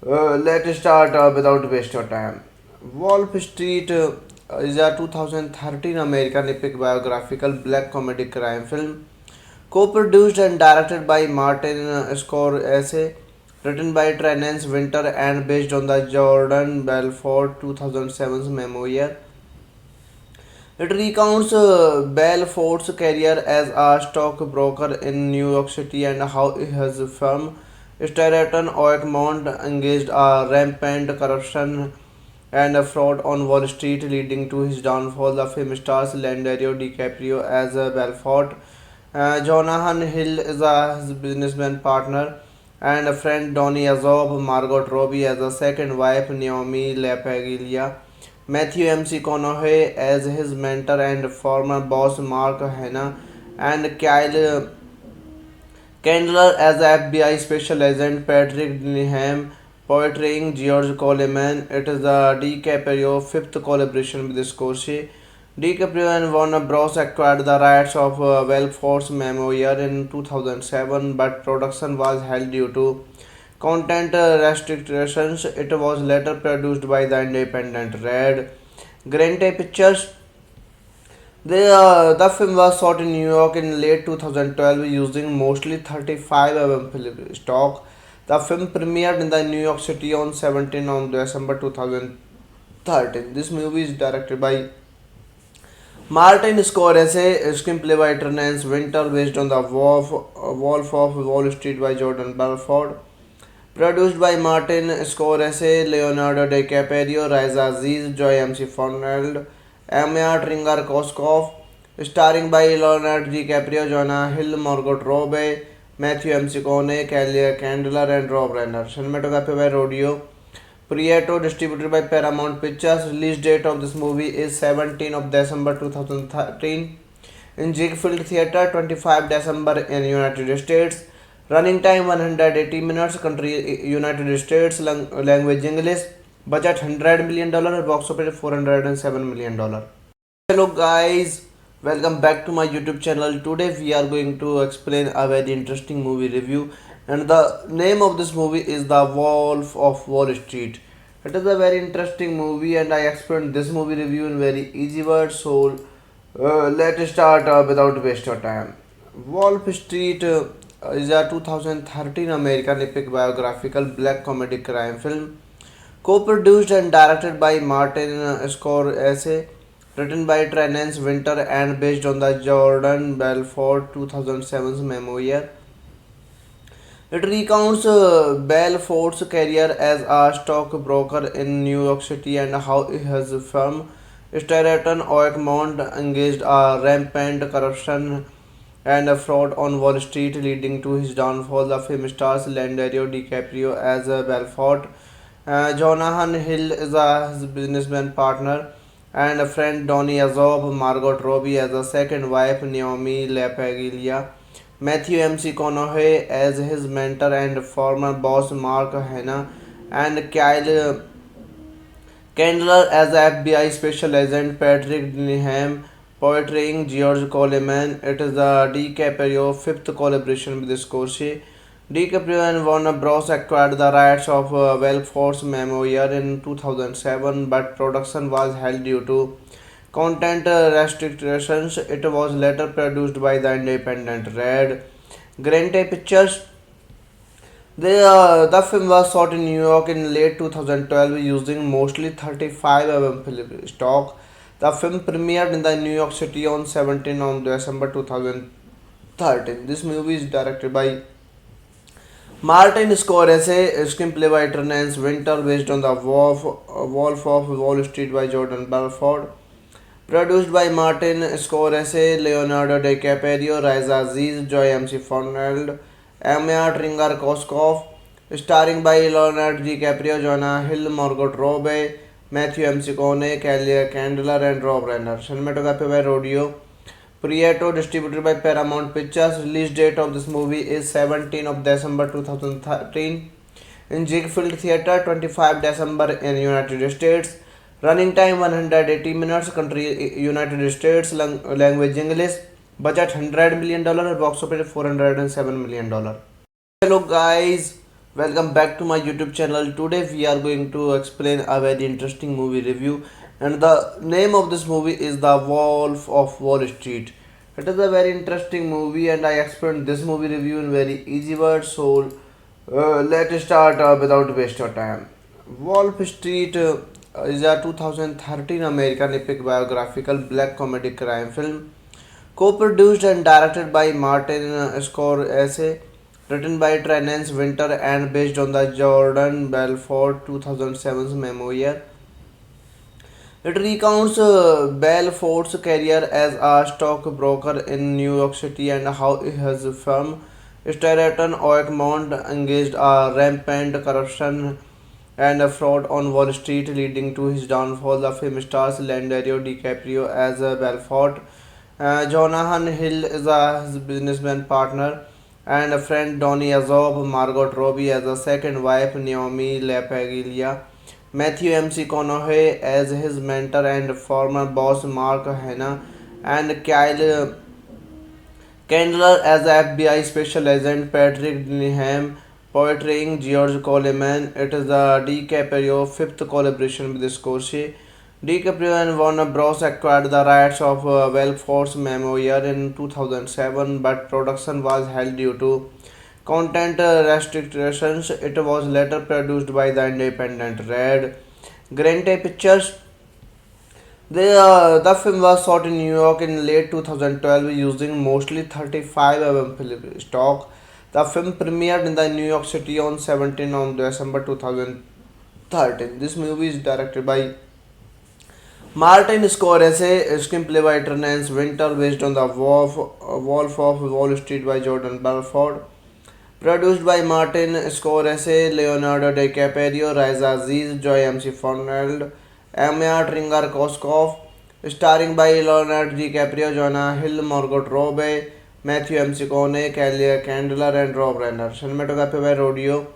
Let's start without wasting your time. Wolf Street is a 2013 American epic biographical black comedy crime film, co-produced and directed by Martin Scorsese, written by Terence Winter and based on the Jordan Belfort 2007's memoir. It recounts Belfort's career as a stockbroker in New York City and how his firm Stratton Oakmont engaged a rampant corruption and fraud on Wall Street, leading to his downfall. The film stars Leonardo DiCaprio as Belfort. Jonathan Hill is his businessman partner, and a friend Donny Azob, Margot Robbie as a second wife, Naomi LaPaglia, Matthew McConaughey as his mentor and former boss Mark Hanna, and Kyle Candler as FBI Special Agent Patrick Denham, portraying George Coleman. It is the DiCaprio fifth collaboration with Scorsese. DiCaprio and Warner Bros. Acquired the rights of Belfort's memoir in 2007, but production was held due to content restrictions. It was later produced by the independent Red Grante Pictures. The film was shot in New York in late 2012 using mostly 35 mm film stock. The film premiered in the New York City on 17 on December 2013. This movie is directed by Martin Scorsese, screenplay by Terence Winter, based on the Wolf of Wall Street by Jordan Belfort. Produced by Martin Scorsese, Leonardo DiCaprio, Raisa Aziz, Joy MC Foneld, Anya Tringar-Koskov, starring by Leonardo DiCaprio, Jonah Hill, Margot Robbie, Matthew McConaughey, Kelly Candler, and Rob Reiner. Cinematography by Rodio Prieto, distributed by Paramount Pictures. Release date of this movie is 17 of December 2013 in Ziegfeld Theatre, 25 December in United States. Running time 180 minutes. Country United States. Language English. Budget $100 million. Box office $407 million. Hello guys, welcome back to my YouTube channel. Today we are going to explain a very interesting movie review, and the name of this movie is The Wolf of Wall Street. It is a very interesting movie, and I explained this movie review in very easy words. So let's start without wasting your time. Wolf Street is a 2013 American epic biographical black comedy crime film, co-produced and directed by Martin Scorsese, written by Terence Winter and based on the Jordan Belfort 2007's memoir. It recounts Belfort's career as a stockbroker in New York City and how his firm Stratton Oakmont engaged a rampant corruption and fraud on Wall Street, leading to his downfall. The film stars Leonardo DiCaprio as Belfort. Jonathan Hill is his businessman partner, and a friend Donny Azob, Margot Robbie as a second wife, Naomi LaPaglia, Matthew McConaughey as his mentor and former boss Mark Hanna, and Kyle Candler as FBI Special Agent Patrick Denham, portraying George Coleman. It is the DiCaprio fifth collaboration with Scorsese. DiCaprio and Warner Bros. Acquired the rights of Belfort's memoir in 2007, but production was held due to content restrictions. It was later produced by the independent Red Grante Pictures. The film was shot in New York in late 2012 using mostly 35 mm film stock. The film premiered in the New York City on 17 on December 2013. This movie is directed by Martin Scorsese, screenplay by Terence Winter, based on the Wolf of Wall Street by Jordan Belfort. Produced by Martin Scorsese, Leonardo DiCaprio, Raisa Aziz, Joy MC Foneld, Anya Tringar-Koskov, starring by Leonardo DiCaprio, Jonah Hill, Margot Robbie, Matthew McConaughey, Kelly Candler, and Rob Reiner. Cinematography by Rodio Prieto, distributed by Paramount Pictures. Release date of this movie is 17 of December 2013 in Ziegfeld Theatre, 25 December in United States. Running time 180 minutes. Country United States. Language English. Budget $100 million. Box office $407 million. Hello guys, Welcome back to my YouTube channel. Today we are going to explain a very interesting movie review, and the name of this movie is The Wolf of Wall Street. It is a very interesting movie, and I explained this movie review in very easy words. So let's start without waste of time. Wolf Street is a 2013 American epic biographical black comedy crime film co-produced and directed by Martin Scorsese, written by Terence Winter and based on the Jordan Belfort 2007's memoir. It recounts Belfort's career as a stockbroker in New York City and how his firm, Stratton Oakmont, engaged a rampant corruption and fraud on Wall Street, leading to his downfall. The film stars Leonardo DiCaprio as Belfort. Jonathan Hill is his businessman partner, and a friend Donny Azob, Margot Robbie as a second wife, Naomi LaPaglia, Matthew McConaughey as his mentor and former boss Mark Hanna, and Kyle Candler as FBI Special Agent Patrick Denham, portraying George Coleman. It is the DiCaprio fifth collaboration with Scorsese. DiCaprio and Warner Bros. Acquired the rights of Belfort's memoir in 2007, but production was held due to content restrictions. It was later produced by the independent Red Grante Pictures. The film was shot in New York in late 2012 using mostly 35 film stock. The film premiered in the New York City on 17 on December 2013. This movie is directed by Martin Scorsese, screenplay by Terence Winter based on the Wolf of Wall Street by Jordan Belfort. Produced by Martin Scorsese, Leonardo DiCaprio, Raisa Aziz, Joy MC Foneld, Anya Tringar-Koskov. Starring by Leonardo DiCaprio, Jonah Hill, Margot Robbie, Matthew McConaughey, Kelly Candler, and Rob Reiner. Cinematography by Rodeo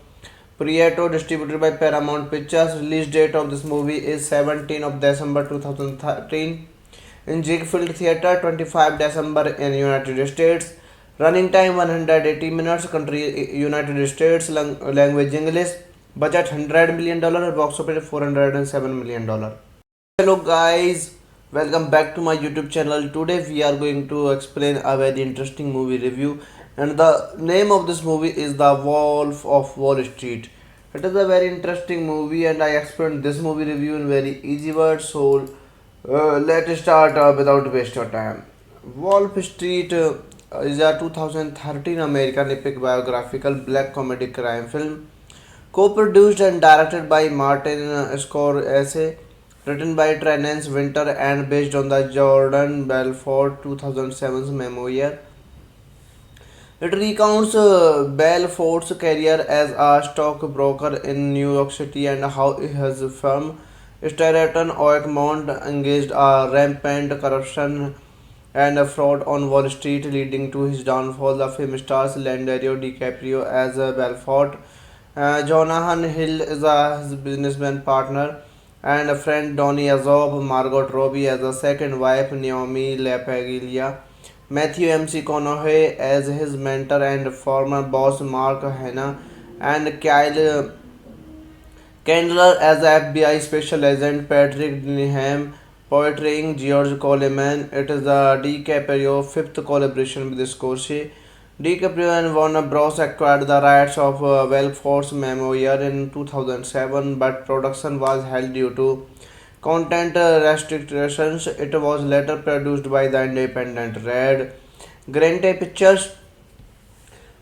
Prieto, distributed by Paramount Pictures. Release date of this movie is 17 of December 2013 in Ziegfeld Theatre, 25 December in United States. Running time 180 minutes. Country United States. Language English. Budget $100 million. Box office $407 million. Hello guys, welcome back to my YouTube channel. Today we are going to explain a very interesting movie review, and the name of this movie is The Wolf of Wall Street. It is a very interesting movie, and I explained this movie review in very easy words. So let's start without waste of time. Wolf Street is a 2013 American epic biographical black comedy crime film co-produced and directed by Martin Scorsese, written by Terence Winter and based on the Jordan Belfort 2007's memoir. It recounts Belfort's career as a stockbroker in New York City and how his firm, Stratton Oakmont, engaged a rampant corruption and fraud on Wall Street, leading to his downfall. The film stars Leonardo DiCaprio as Belfort. Jonathan Hill is his businessman partner, and a friend Donny Azob, Margot Robbie as a second wife, Naomi LaPaglia, Matthew McConaughey as his mentor and former boss Mark Hanna, and Kyle Candler as FBI Special Agent Patrick Denham, portraying George Coleman. It is the DiCaprio fifth collaboration with Scorsese. DiCaprio and Warner Bros. Acquired the rights of Belfort's memoir in 2007, but production was held due to content restrictions. It was later produced by the independent Red Grante Pictures.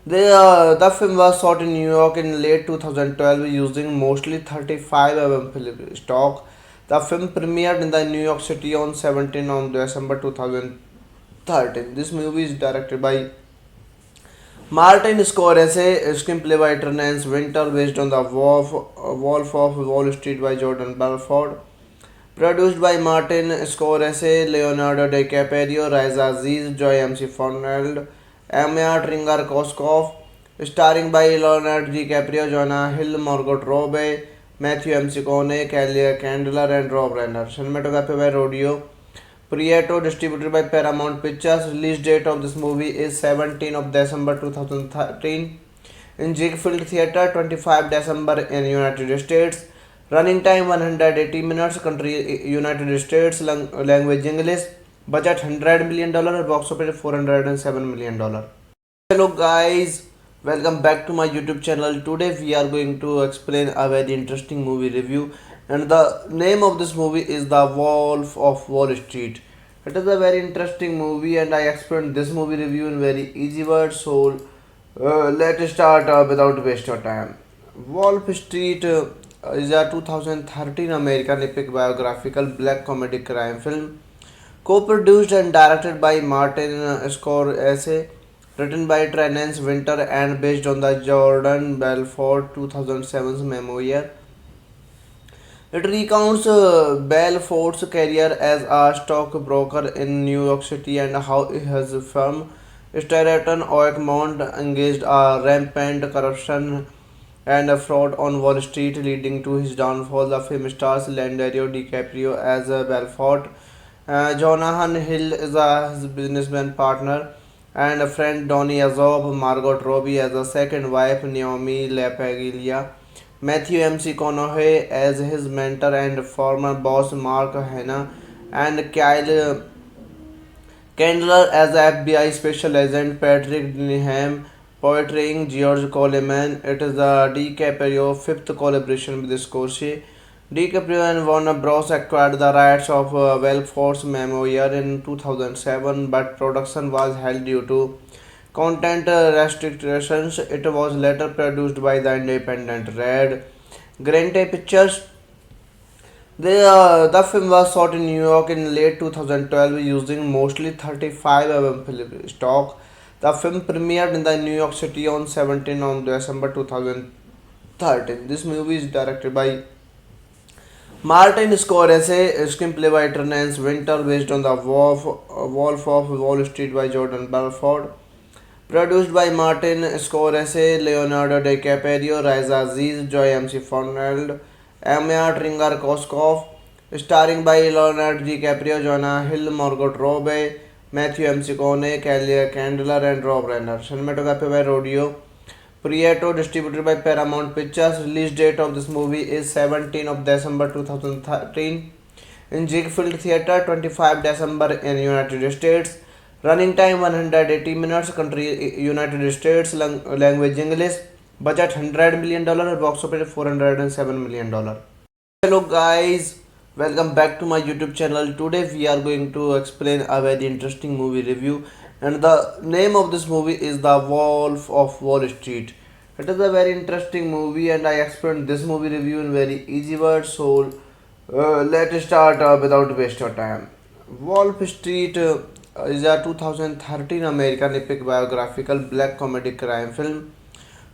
The film was shot in New York in late 2012 using mostly 35 film stock. The film premiered in the New York City on 17 on December 2013. This movie is directed by Martin Scorsese, screenplay by Terence Winter based on the Wolf of Wall Street by Jordan Belfort. Produced by Martin Scorsese, Leonardo DiCaprio, Raisa Aziz, Joy MC Foneld, Anya Tringar-Koskov. Starring by Leonardo DiCaprio, Jonah Hill, Margot Robbie, Matthew McConaughey, Kelly Candler, and Rob Reiner. Cinematography by Rodeo Prieto, distributed by Paramount Pictures. Release date of this movie is 17 of December 2013 in Ziegfeld Theatre, 25 December in United States. Running time 180 minutes. Country United States. Language English. Budget $100 million. Box office $407 million. Hello guys, welcome back to my YouTube channel. Today we are going to explain a very interesting movie review, and the name of this movie is The Wolf of Wall Street. It is a very interesting movie, and I explained this movie review in very easy words. So let's start without waste of time. Wolf Street is a 2013 American epic biographical black comedy crime film co-produced and directed by Martin Scorsese, written by Terence Winter and based on the Jordan Belfort 2007's memoir. It recounts Belfort's career as a stockbroker in New York City and how his firm Stratton Oakmont engaged a rampant corruption and fraud on Wall Street, leading to his downfall. The film stars Leonardo DiCaprio as Belfort. Jonathan Hill is his businessman partner, and a friend Donny Azob, Margot Robbie as a second wife, Naomi LaPaglia, Matthew McConaughey as his mentor and former boss, Mark Hanna, and Kyle Candler as FBI Special Agent Patrick Denham, portraying George Coleman. It is the DiCaprio fifth collaboration with Scorsese. DiCaprio and Warner Bros. Acquired the rights of Belfort's memoir in 2007, but production was held due to content restrictions. It was later produced by the independent Red Grante Pictures. The film was shot in New York in late 2012 using mostly 35 mm film stock. The film premiered in the New York City on 17 on December 2013. This movie is directed by Martin Scorsese, screenplay by Terence Winter, based on the Wolf of Wall Street by Jordan Belfort. Produced by Martin Scorsese, Leonardo DiCaprio, Raisa Aziz, Joy McDonald, Anya Tringer-Koskov. Starring by Leonardo DiCaprio, Jonah Hill, Margot Robbie, Matthew McConaughey, Kelly Candler, and Rob Reiner. Cinematography by Rodeo Prieto, distributed by Paramount Pictures. Release date of this movie is 17 of December 2013 in Ziegfeld Theatre, 25 December in United States. Running time 180 minutes. Country United States. Language English. Budget $100 million. Box office $407 million. Hello guys, welcome back to my YouTube channel. Today we are going to explain a very interesting movie review, and the name of this movie is The Wolf of Wall Street. It is a very interesting movie, and I explained this movie review in very easy words. So let's start without waste of time. Wolf Street is a 2013 American epic biographical black comedy crime film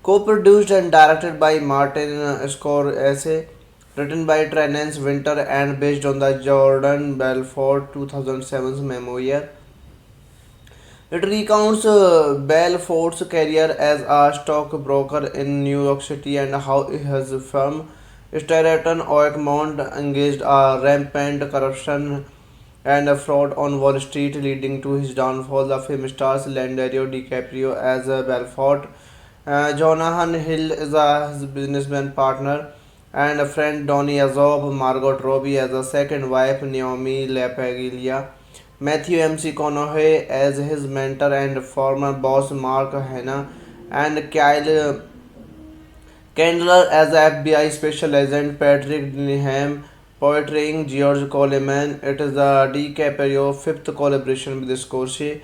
co-produced and directed by Martin Scorsese, written by Terence Winter and based on the Jordan Belfort 2007's memoir. It recounts Belfort's career as a stockbroker in New York City and how his firm Stratton Oakmont engaged a rampant corruption and fraud on Wall Street, leading to his downfall. The film stars Leonardo DiCaprio as Belfort. Jonathan Hill is his businessman partner, and a friend Donny Azob, Margot Robbie as a second wife, Naomi LaPaglia, Matthew McConaughey as his mentor and former boss, Mark Hanna, and Kyle Candler as FBI Special Agent Patrick Denham, portraying George Coleman. It is the DiCaprio fifth collaboration with Scorsese.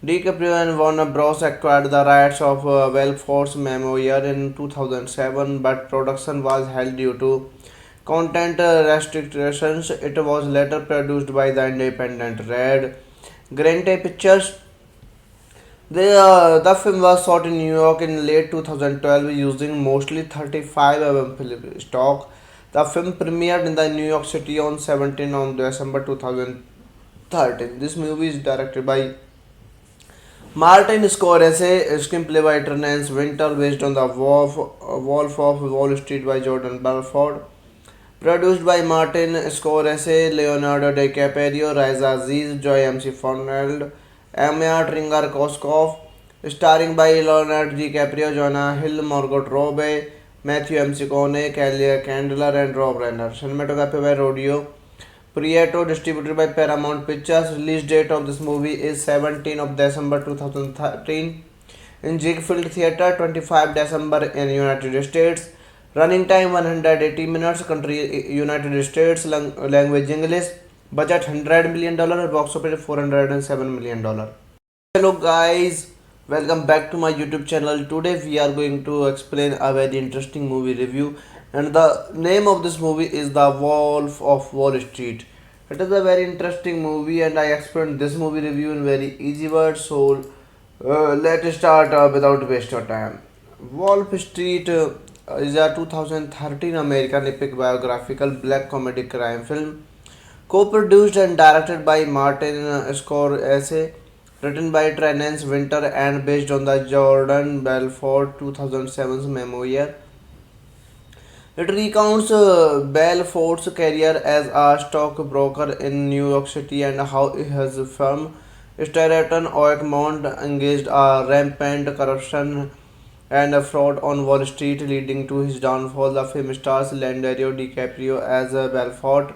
DiCaprio and Warner Bros. Acquired the rights of Belfort's memoir in 2007, but production was held due to content restrictions. It was later produced by the independent Red Grante Pictures. The film was shot in New York in late 2012 using mostly 35 mm film stock. The film premiered in the New York City on 17 on December 2013. This movie is directed by Martin Scorsese, screenplay by Terence Winter, based on the Wolf of Wall Street by Jordan Belfort. Produced by Martin Scorsese, Leonardo DiCaprio, Raisa Aziz, Joy McDonald, Anya Tringer-Koskov. starring by Leonardo DiCaprio, Jonah Hill, Margot Robbie, Matthew McConaughey, Kelly Candler, and Rob Reiner. Cinematography by Rodio Prieto, distributed by Paramount Pictures. Release date of this movie is 17 of December 2013 in Ziegfeld Theatre, 25 December in United States. Running time 180 minutes. Country United States. Language English. Budget $100 million. Box office $407 million. Hello guys, welcome back to my YouTube channel. Today we are going to explain a very interesting movie review, and the name of this movie is The Wolf of Wall Street. It is a very interesting movie, and I explained this movie review in very easy words. So let's start without waste of time. Wolf Street is a 2013 American epic biographical black comedy crime film, co-produced and directed by Martin Scorsese, written by Terence Winter and based on the Jordan Belfort 2007's memoir. It recounts Belfort's career as a stockbroker in New York City and how his firm, Stratton Oakmont, engaged a rampant corruption and fraud on Wall Street, leading to his downfall. The film stars Leonardo DiCaprio as Belfort.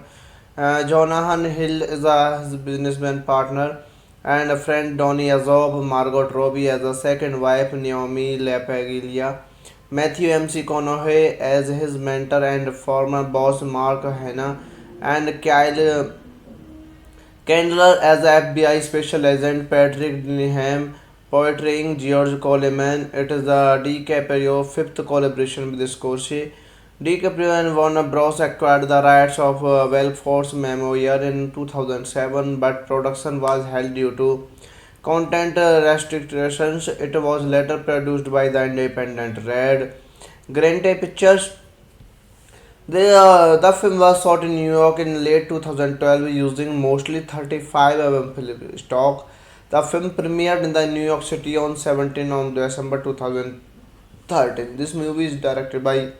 Jonathan Hill is his businessman partner and a friend Donny Azob, Margot Robbie as a second wife Naomi LaPaglia, Matthew McConaughey as his mentor and former boss Mark Hanna, and Kyle Candler as FBI Special Agent Patrick Denham, portraying George Coleman. It is the DiCaprio fifth collaboration with Scorsese. DiCaprio and Warner Bros. Acquired the rights of Belfort's memoir in 2007, but production was held due to content restrictions. It was later produced by the independent Red Grante Pictures. The film was shot in New York in late 2012 using mostly 35 film stock. The film premiered in the New York City on 17 on December 2013. This movie is directed by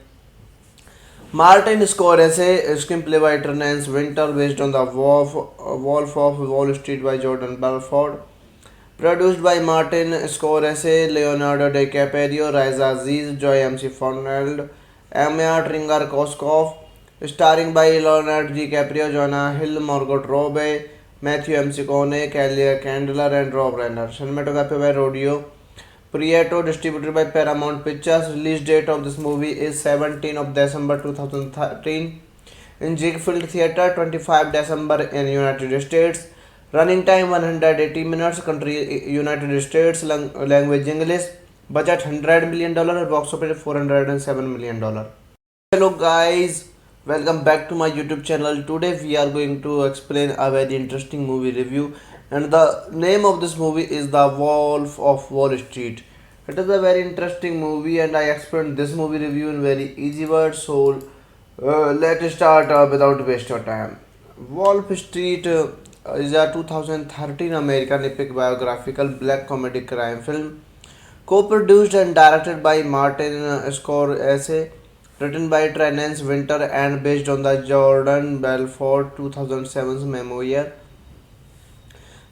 Martin Scorsese, screenplay by Terence Winter, based on the Wolf of Wall Street by Jordan Belfort. Produced by Martin Scorsese, Leonardo DiCaprio, Raisa Aziz, Joy MC Foneld, Anya Tringar-Koskov. Starring by Leonardo DiCaprio, Jonah Hill, Margot Robbie, Matthew McConaughey, Kelly Candler, and Rob Reiner. Cinematography by Rodio Prieto, distributed by Paramount Pictures. Release date of this movie is 17 of December 2013 in Ziegfeld Theatre, 25 December in United States. Running time 180 minutes. Country United States. Language English. Budget $100 million. Box office $407 million. Hello guys, welcome back to my YouTube channel. Today we are going to explain a very interesting movie review, and the name of this movie is The Wolf of Wall Street. It is a very interesting movie, and I explained this movie review in very easy words. So let's start without waste of time. Wolf Street is a 2013 American epic biographical black comedy crime film, co-produced and directed by Martin Scorsese, written by Terence Winter and based on the Jordan Belfort 2007's memoir.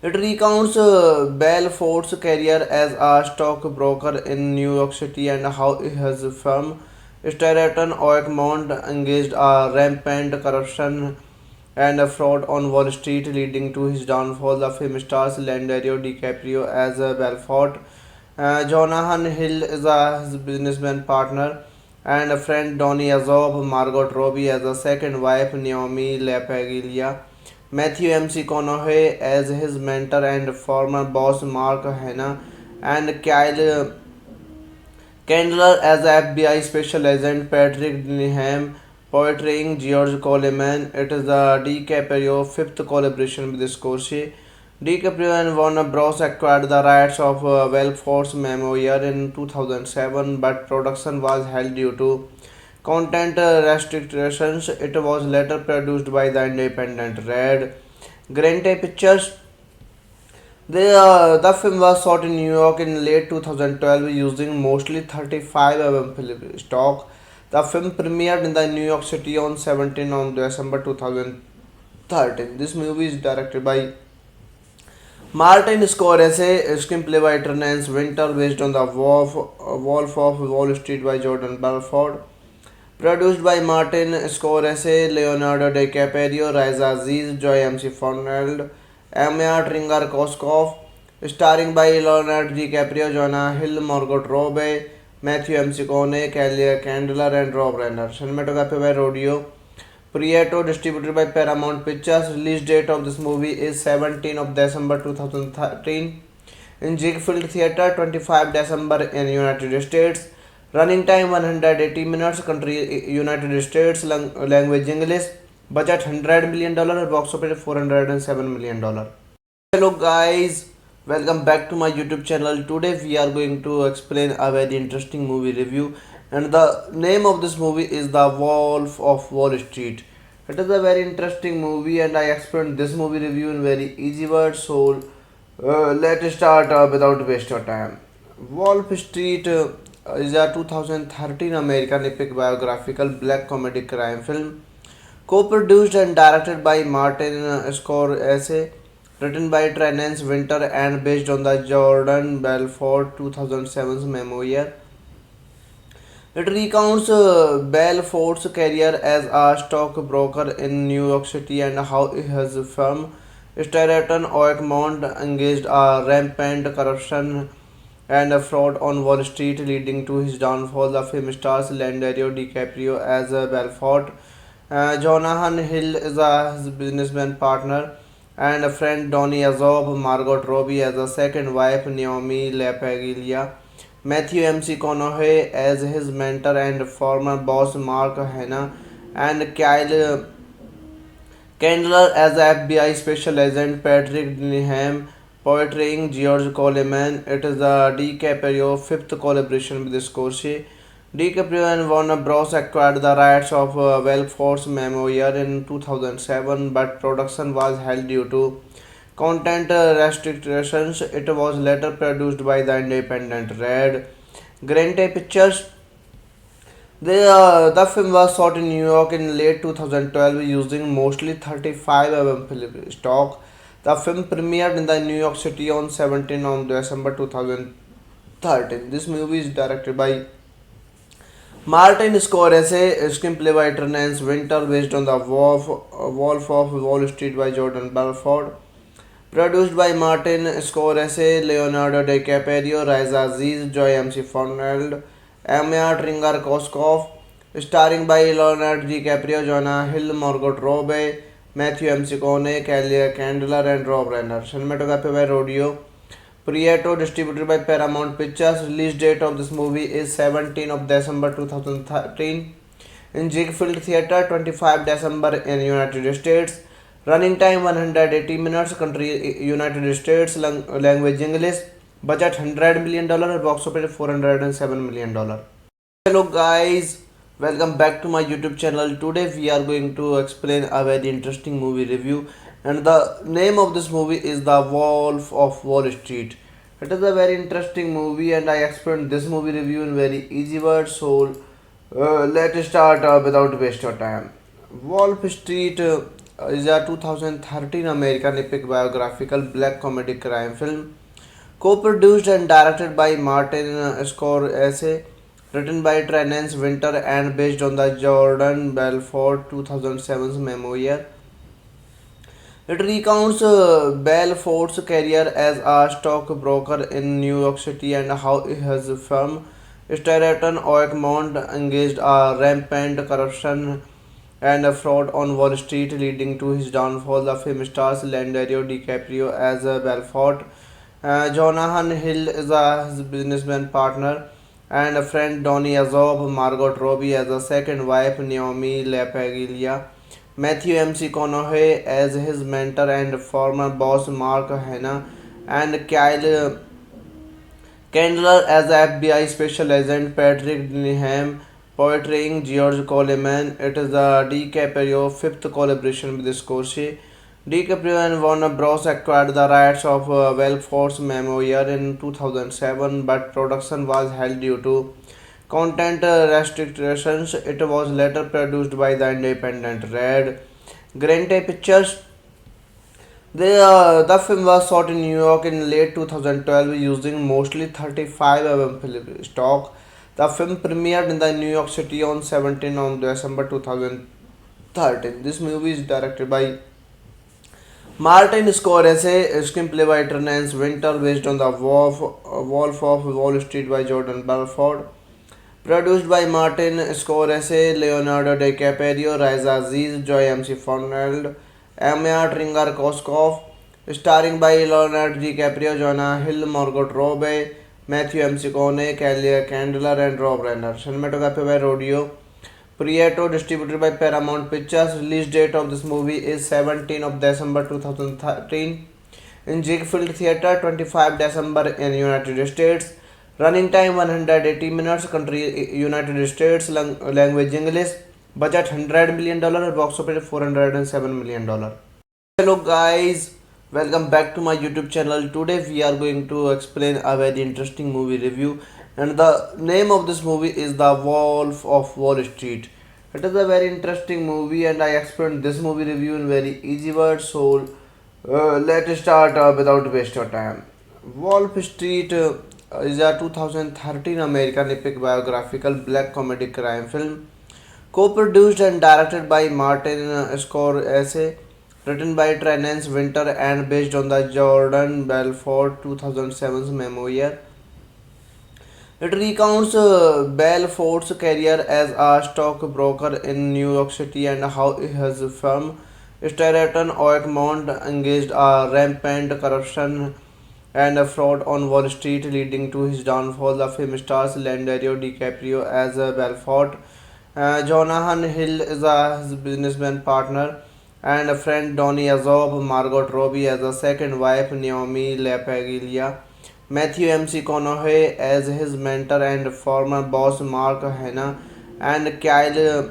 It recounts Belfort's career as a stockbroker in New York City and how his firm, Stratton Oakmont, engaged a rampant corruption and fraud on Wall Street, leading to his downfall. The film stars Leonardo DiCaprio as Belfort. Jonathan Hill is his businessman partner and a friend Donny Azob, Margot Robbie as a second wife Naomi LaPaglia, Matthew McConaughey as his mentor and former boss Mark Hanna, and Kyle Candler as FBI Special Agent Patrick Denham, portraying George Coleman. It is the DiCaprio fifth collaboration with Scorsese. DiCaprio and Warner Bros. Acquired the rights of Belfort's memoir in 2007, but production was held due to content restrictions. It was later produced by the independent Red Grante Pictures. The film was shot in New York in late 2012 using mostly 35 film stock. The film premiered in the New York City on 17 on December 2013. This movie is directed by Martin Scorsese, screenplay by Terence Winter, based on the Wolf of Wall Street by Jordan Belfort. Produced by Martin Scorsese, Leonardo DiCaprio, Raisa Aziz, Joy MC Foneld, Anya Tringar-Koskov. Starring by Leonardo DiCaprio, Jonah Hill, Margot Robbie, Matthew McConaughey, Kelly Candler, and Rob Reiner. Cinematography by Rodio Prieto, distributed by Paramount Pictures. Release date of this movie is 17 of December 2013 in Ziegfeld Theatre, 25 December in United States. Running time 180 minutes. Country United States. Language English. Budget $100 million. Box office $407 million. Hello guys, welcome back to my YouTube channel. Today we are going to explain a very interesting movie review, and the name of this movie is The Wolf of Wall Street. It is a very interesting movie, and I explained this movie review in very easy words. So let's start without waste of time. Wolf Street is a 2013 American epic biographical black comedy crime film, co-produced and directed by Martin Scorsese, written by Terence Winter and based on the Jordan Belfort 2007's memoir. It recounts Belfort's career as a stockbroker in New York City and how his firm, Stratton Oakmont, engaged a rampant corruption and fraud on Wall Street, leading to his downfall. The film stars Leonardo DiCaprio as Belfort. Jonathan Hill is his businessman partner and a friend Donny Azob, Margot Robbie as a second wife Naomi LaPaglia, Matthew McConaughey as his mentor and former boss Mark Hanna, and Kyle Candler as FBI Special Agent Patrick Denham, portraying George Coleman. It is the DiCaprio fifth collaboration with Scorsese. DiCaprio and Warner Bros. Acquired the rights of Belfort's memoir in 2007, but production was held due to content restrictions. It was later produced by the independent Red Grante Pictures. The film was shot in New York in late 2012 using mostly 35 mm film stock. The film premiered in the New York City on 17 on December 2013. This movie is directed by Martin Scorsese, screenplay by Terence Winter, based on the Wolf of Wall Street by Jordan Belfort. Produced by Martin Scorsese, Leonardo DiCaprio, Raisa Aziz, Joy MC Foneld, Anya Tringar-Koskov. Starring by Leonardo DiCaprio, Jonah Hill, Margot Robbie, Matthew McConaughey, Kelly Candler, and Rob Reiner. Cinematography by Rodio Prieto, distributed by Paramount Pictures. Release date of this movie is 17 of December 2013 in Ziegfeld Theatre, 25 December in United States. Running time 180 minutes. Country United States. Language English. Budget $100 million. Box office $407 million. Hello guys, welcome back to my YouTube channel. Today we are going to explain a very interesting movie review, and the name of this movie is The Wolf of Wall Street. It is a very interesting movie, and I explained this movie review in very easy words. So let's start without waste of time. Wolf Street is a 2013 American epic biographical black comedy crime film, co-produced and directed by Martin Scorsese, written by Terence Winter and based on the Jordan Belfort 2007's memoir. It recounts Belfort's career as a stockbroker in New York City and how his firm, Stratton Oakmont, engaged a rampant corruption and fraud on Wall Street, leading to his downfall. The film stars Leonardo DiCaprio as Belfort. Jonathan Hill is his businessman partner and a friend Donny Azob, Margot Robbie as a second wife Naomi LaPaglia, Matthew McConaughey as his mentor and former boss Mark Hanna, and Kyle Candler as FBI Special Agent Patrick Denham, portraying George Coleman. It is the DiCaprio fifth collaboration with Scorsese. DiCaprio and Warner Bros. Acquired the rights of Belfort's memoir in 2007, but production was held due to content restrictions. It was later produced by the independent Red Grante Pictures. The film was shot in New York in late 2012 using mostly 35 film stock. The film premiered in the New York City on 17 on December 2013. This movie is directed by Martin Scorsese, screenplay by Terence Winter, based on the Wolf of Wall Street by Jordan Belfort. Produced by Martin Scorsese, Leonardo DiCaprio, Raisa Aziz, Joy MC Fernald, Anya Tringar-Koskov. Starring by Leonardo DiCaprio, Jonah Hill, Margot Robbie, Matthew McConaughey, Kelly Candler, and Rob Reiner. Cinematography by Rodeo Prieto, distributed by Paramount Pictures. Release date of this movie is 17 of December 2013 in Ziegfeld Theatre, 25 December in United States. Running time 180 minutes. Country United States. Language English. Budget $100 million. Box office $407 million. Hello guys, welcome back to my YouTube channel. Today we are going to explain a very interesting movie review, and the name of this movie is The Wolf of Wall Street. It is a very interesting movie, and I explained this movie review in very easy words. So let's start without waste of time. Wolf Street is a 2013 American epic biographical black comedy crime film, co-produced and directed by Martin Scorsese, written by Terence Winter and based on the Jordan Belfort 2007's memoir. It recounts Belfort's career as a stockbroker in New York City and how his firm, Stratton Oakmont, engaged a rampant corruption and fraud on Wall Street, leading to his downfall. The film stars Leonardo DiCaprio as Belfort. Jonathan Hill is his businessman partner and a friend Donny Azob, Margot Robbie as a second wife Naomi LaPaglia, Matthew McConaughey as his mentor and former boss Mark Hanna, and Kyle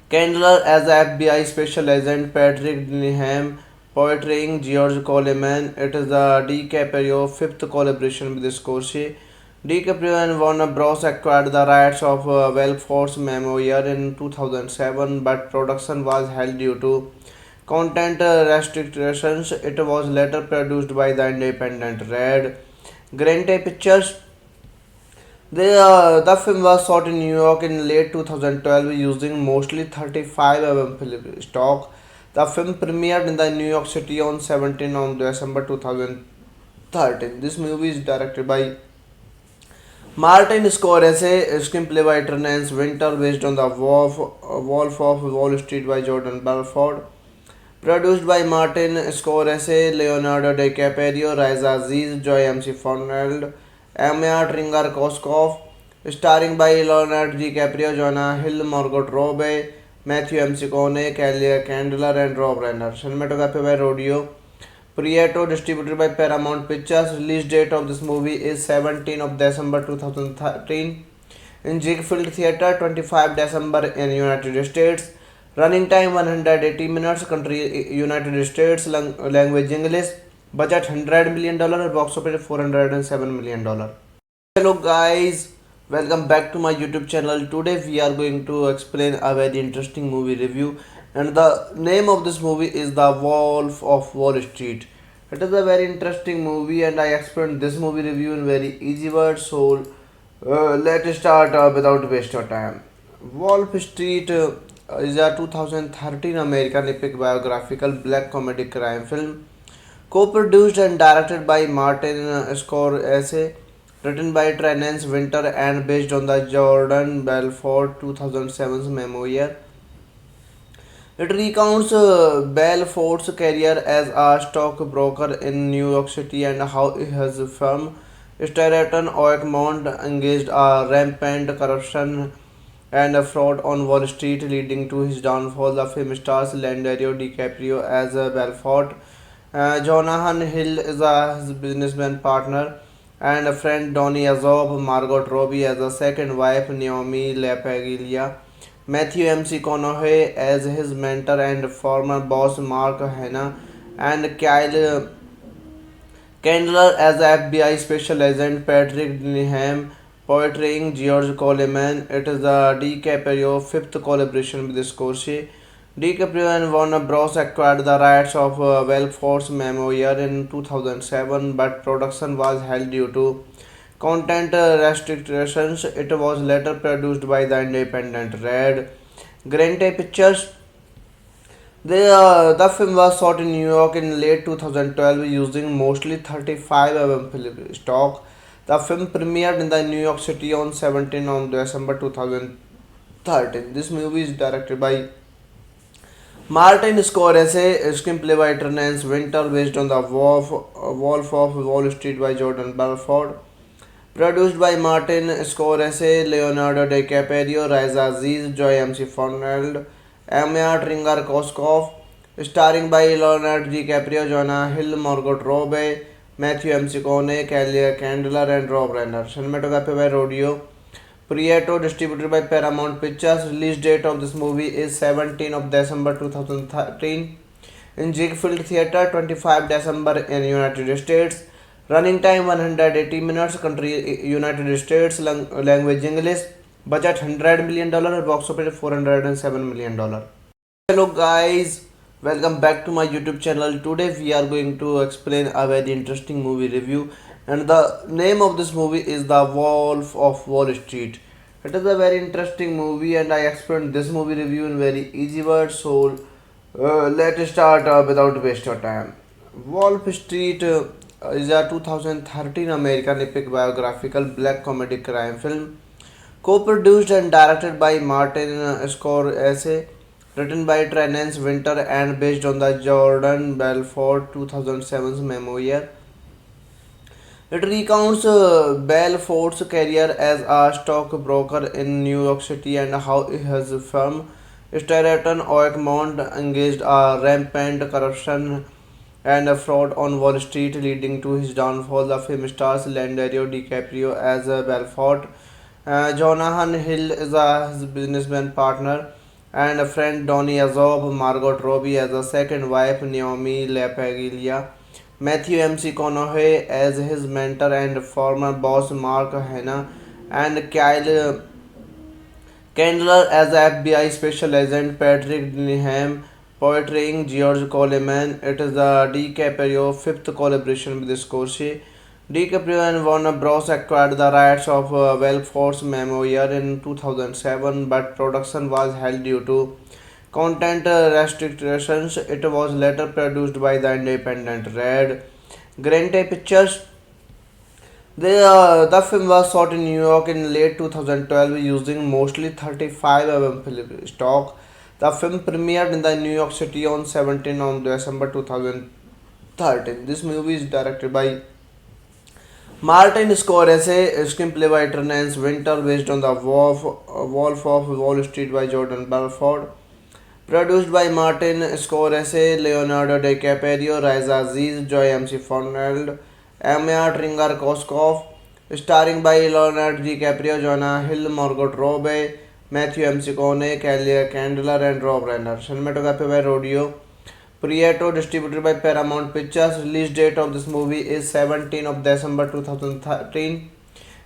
Candler as FBI Special Agent Patrick Denham, portraying George Coleman. It is the DiCaprio fifth collaboration with Scorsese. DiCaprio and Warner Bros. Acquired the rights of Belfort's memoir in 2007, but production was held due to content restrictions. It was later produced by the independent Red Grante Pictures. The film was shot in New York in late 2012 using mostly 35 film stock. The film premiered in the New York City on 17 on December 2013. This movie is directed by Martin Scorsese, screenplay by Terence Winter, based on the Wolf of Wall Street by Jordan Belfort. Produced by Martin Scorsese, Leonardo DiCaprio, Raisa Aziz, Joy MC Fernald, Anya Tringar-Koskov. Starring by Leonardo DiCaprio, Jonah Hill, Margot Robbie, Matthew McConaughey, Kelly Candler, and Rob Reiner. Cinematography by Rodeo Prieto, distributed by Paramount Pictures. Release date of this movie is 17 of December 2013 in Ziegfeld Theatre, 25 December in United States. Running time 180 minutes. Country United States. Language English. Budget $100 million. Box office $407 million. Hello guys, welcome back to my YouTube channel. Today we are going to explain a very interesting movie review, and the name of this movie is The Wolf of Wall Street. It is a very interesting movie, and I explained this movie review in very easy words. So let's start without waste of time. Wolf Street is a 2013 American epic biographical black comedy crime film, co-produced and directed by Martin Scorsese, written by Terence Winter and based on the Jordan Belfort 2007's memoir. It recounts Belfort's career as a stockbroker in New York City and how his firm, Stratton Oakmont, engaged a rampant corruption and fraud on Wall Street, leading to his downfall. The film stars Leonardo DiCaprio as Belfort. Jonathan Hill is his businessman partner and a friend Donny Azob, Margot Robbie as a second wife Naomi LaPaglia, Matthew McConaughey as his mentor and former boss Mark Hanna, and Kyle Candler as FBI Special Agent Patrick Denham, portraying George Coleman. It is the DiCaprio fifth collaboration with Scorsese. DiCaprio and Warner Bros. Acquired the rights of Belfort's Memoir in 2007, but production was held due to content restrictions. It was later produced by the independent Red Grante Pictures. The film was shot in New York in late 2012 using mostly 35 mm film stock. The film premiered in the New York City on 17 on December 2013. This movie is directed by Martin Scorsese, screenplay by Terence Winter, based on the Wolf of Wall Street by Jordan Belfort. Produced by Martin Scorsese, Leonardo DiCaprio, Raisa Aziz, Joy MC Foneld, Anya Tringar-Koskov. Starring by Leonardo DiCaprio, Jonah Hill, Margot Robbie, Matthew McConaughey, Kelly Candler, and Rob Reiner. Cinematography by Rodio Prieto, distributed by Paramount Pictures. Release date of this movie is 17 of December 2013 in Ziegfeld Theatre, 25 December in United States. Running time 180 minutes. Country United States. Language English. Budget $100 million. Box office $407 million. Hello guys, welcome back to my YouTube channel. Today we are going to explain a very interesting movie review, and the name of this movie is The Wolf of Wall Street. It is a very interesting movie, and I explained this movie review in very easy words. So let's start without waste of time. Wolf Street is a 2013 American epic biographical black comedy crime film, co-produced and directed by Martin Scorsese, written by Terence Winter and based on the Jordan Belfort 2007's memoir. It recounts Belfort's career as a stockbroker in New York City and how his firm Stratton Oakmont engaged a rampant corruption and fraud on Wall Street, leading to his downfall. The film stars Leonardo DiCaprio as Belfort. Jonathan Hill is his businessman partner and a friend Donny Azob, Margot Robbie as a second wife Naomi LaPaglia, Matthew McConaughey as his mentor and former boss Mark Hanna, and Kyle Candler as FBI Special Agent Patrick Denham, portraying George Coleman. It is the DiCaprio fifth collaboration with Scorsese. DiCaprio and Warner Bros. Acquired the rights of Belfort's Memoir in 2007, but production was held due to content restrictions. It was later produced by the independent Red Grante Pictures. The film was shot in New York in late 2012 using mostly 35 mm film stock. The film premiered in the New York City on 17 on December 2013. This movie is directed by Martin Scorsese, screenplay by Terence Winter, based on the Wolf of Wall Street by Jordan Belfort. Produced by Martin Scorsese, Leonardo DiCaprio, Raisa Aziz, Joy MC Foneld, Anya Tringar-Koskov. Starring by Leonardo DiCaprio, Jonah Hill, Margot Robbie, Matthew McConaughey, Kelly Candler, and Rob Reiner. Cinematography by Rodio Prieto, distributed by Paramount Pictures. Release date of this movie is 17 of December 2013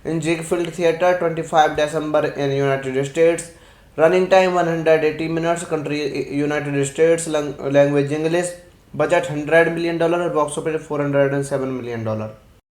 in Ziegfeld Theatre, 25 December in United States. Running time 180 minutes. Country United States. Language English. Budget $100 million. Box office $407 million.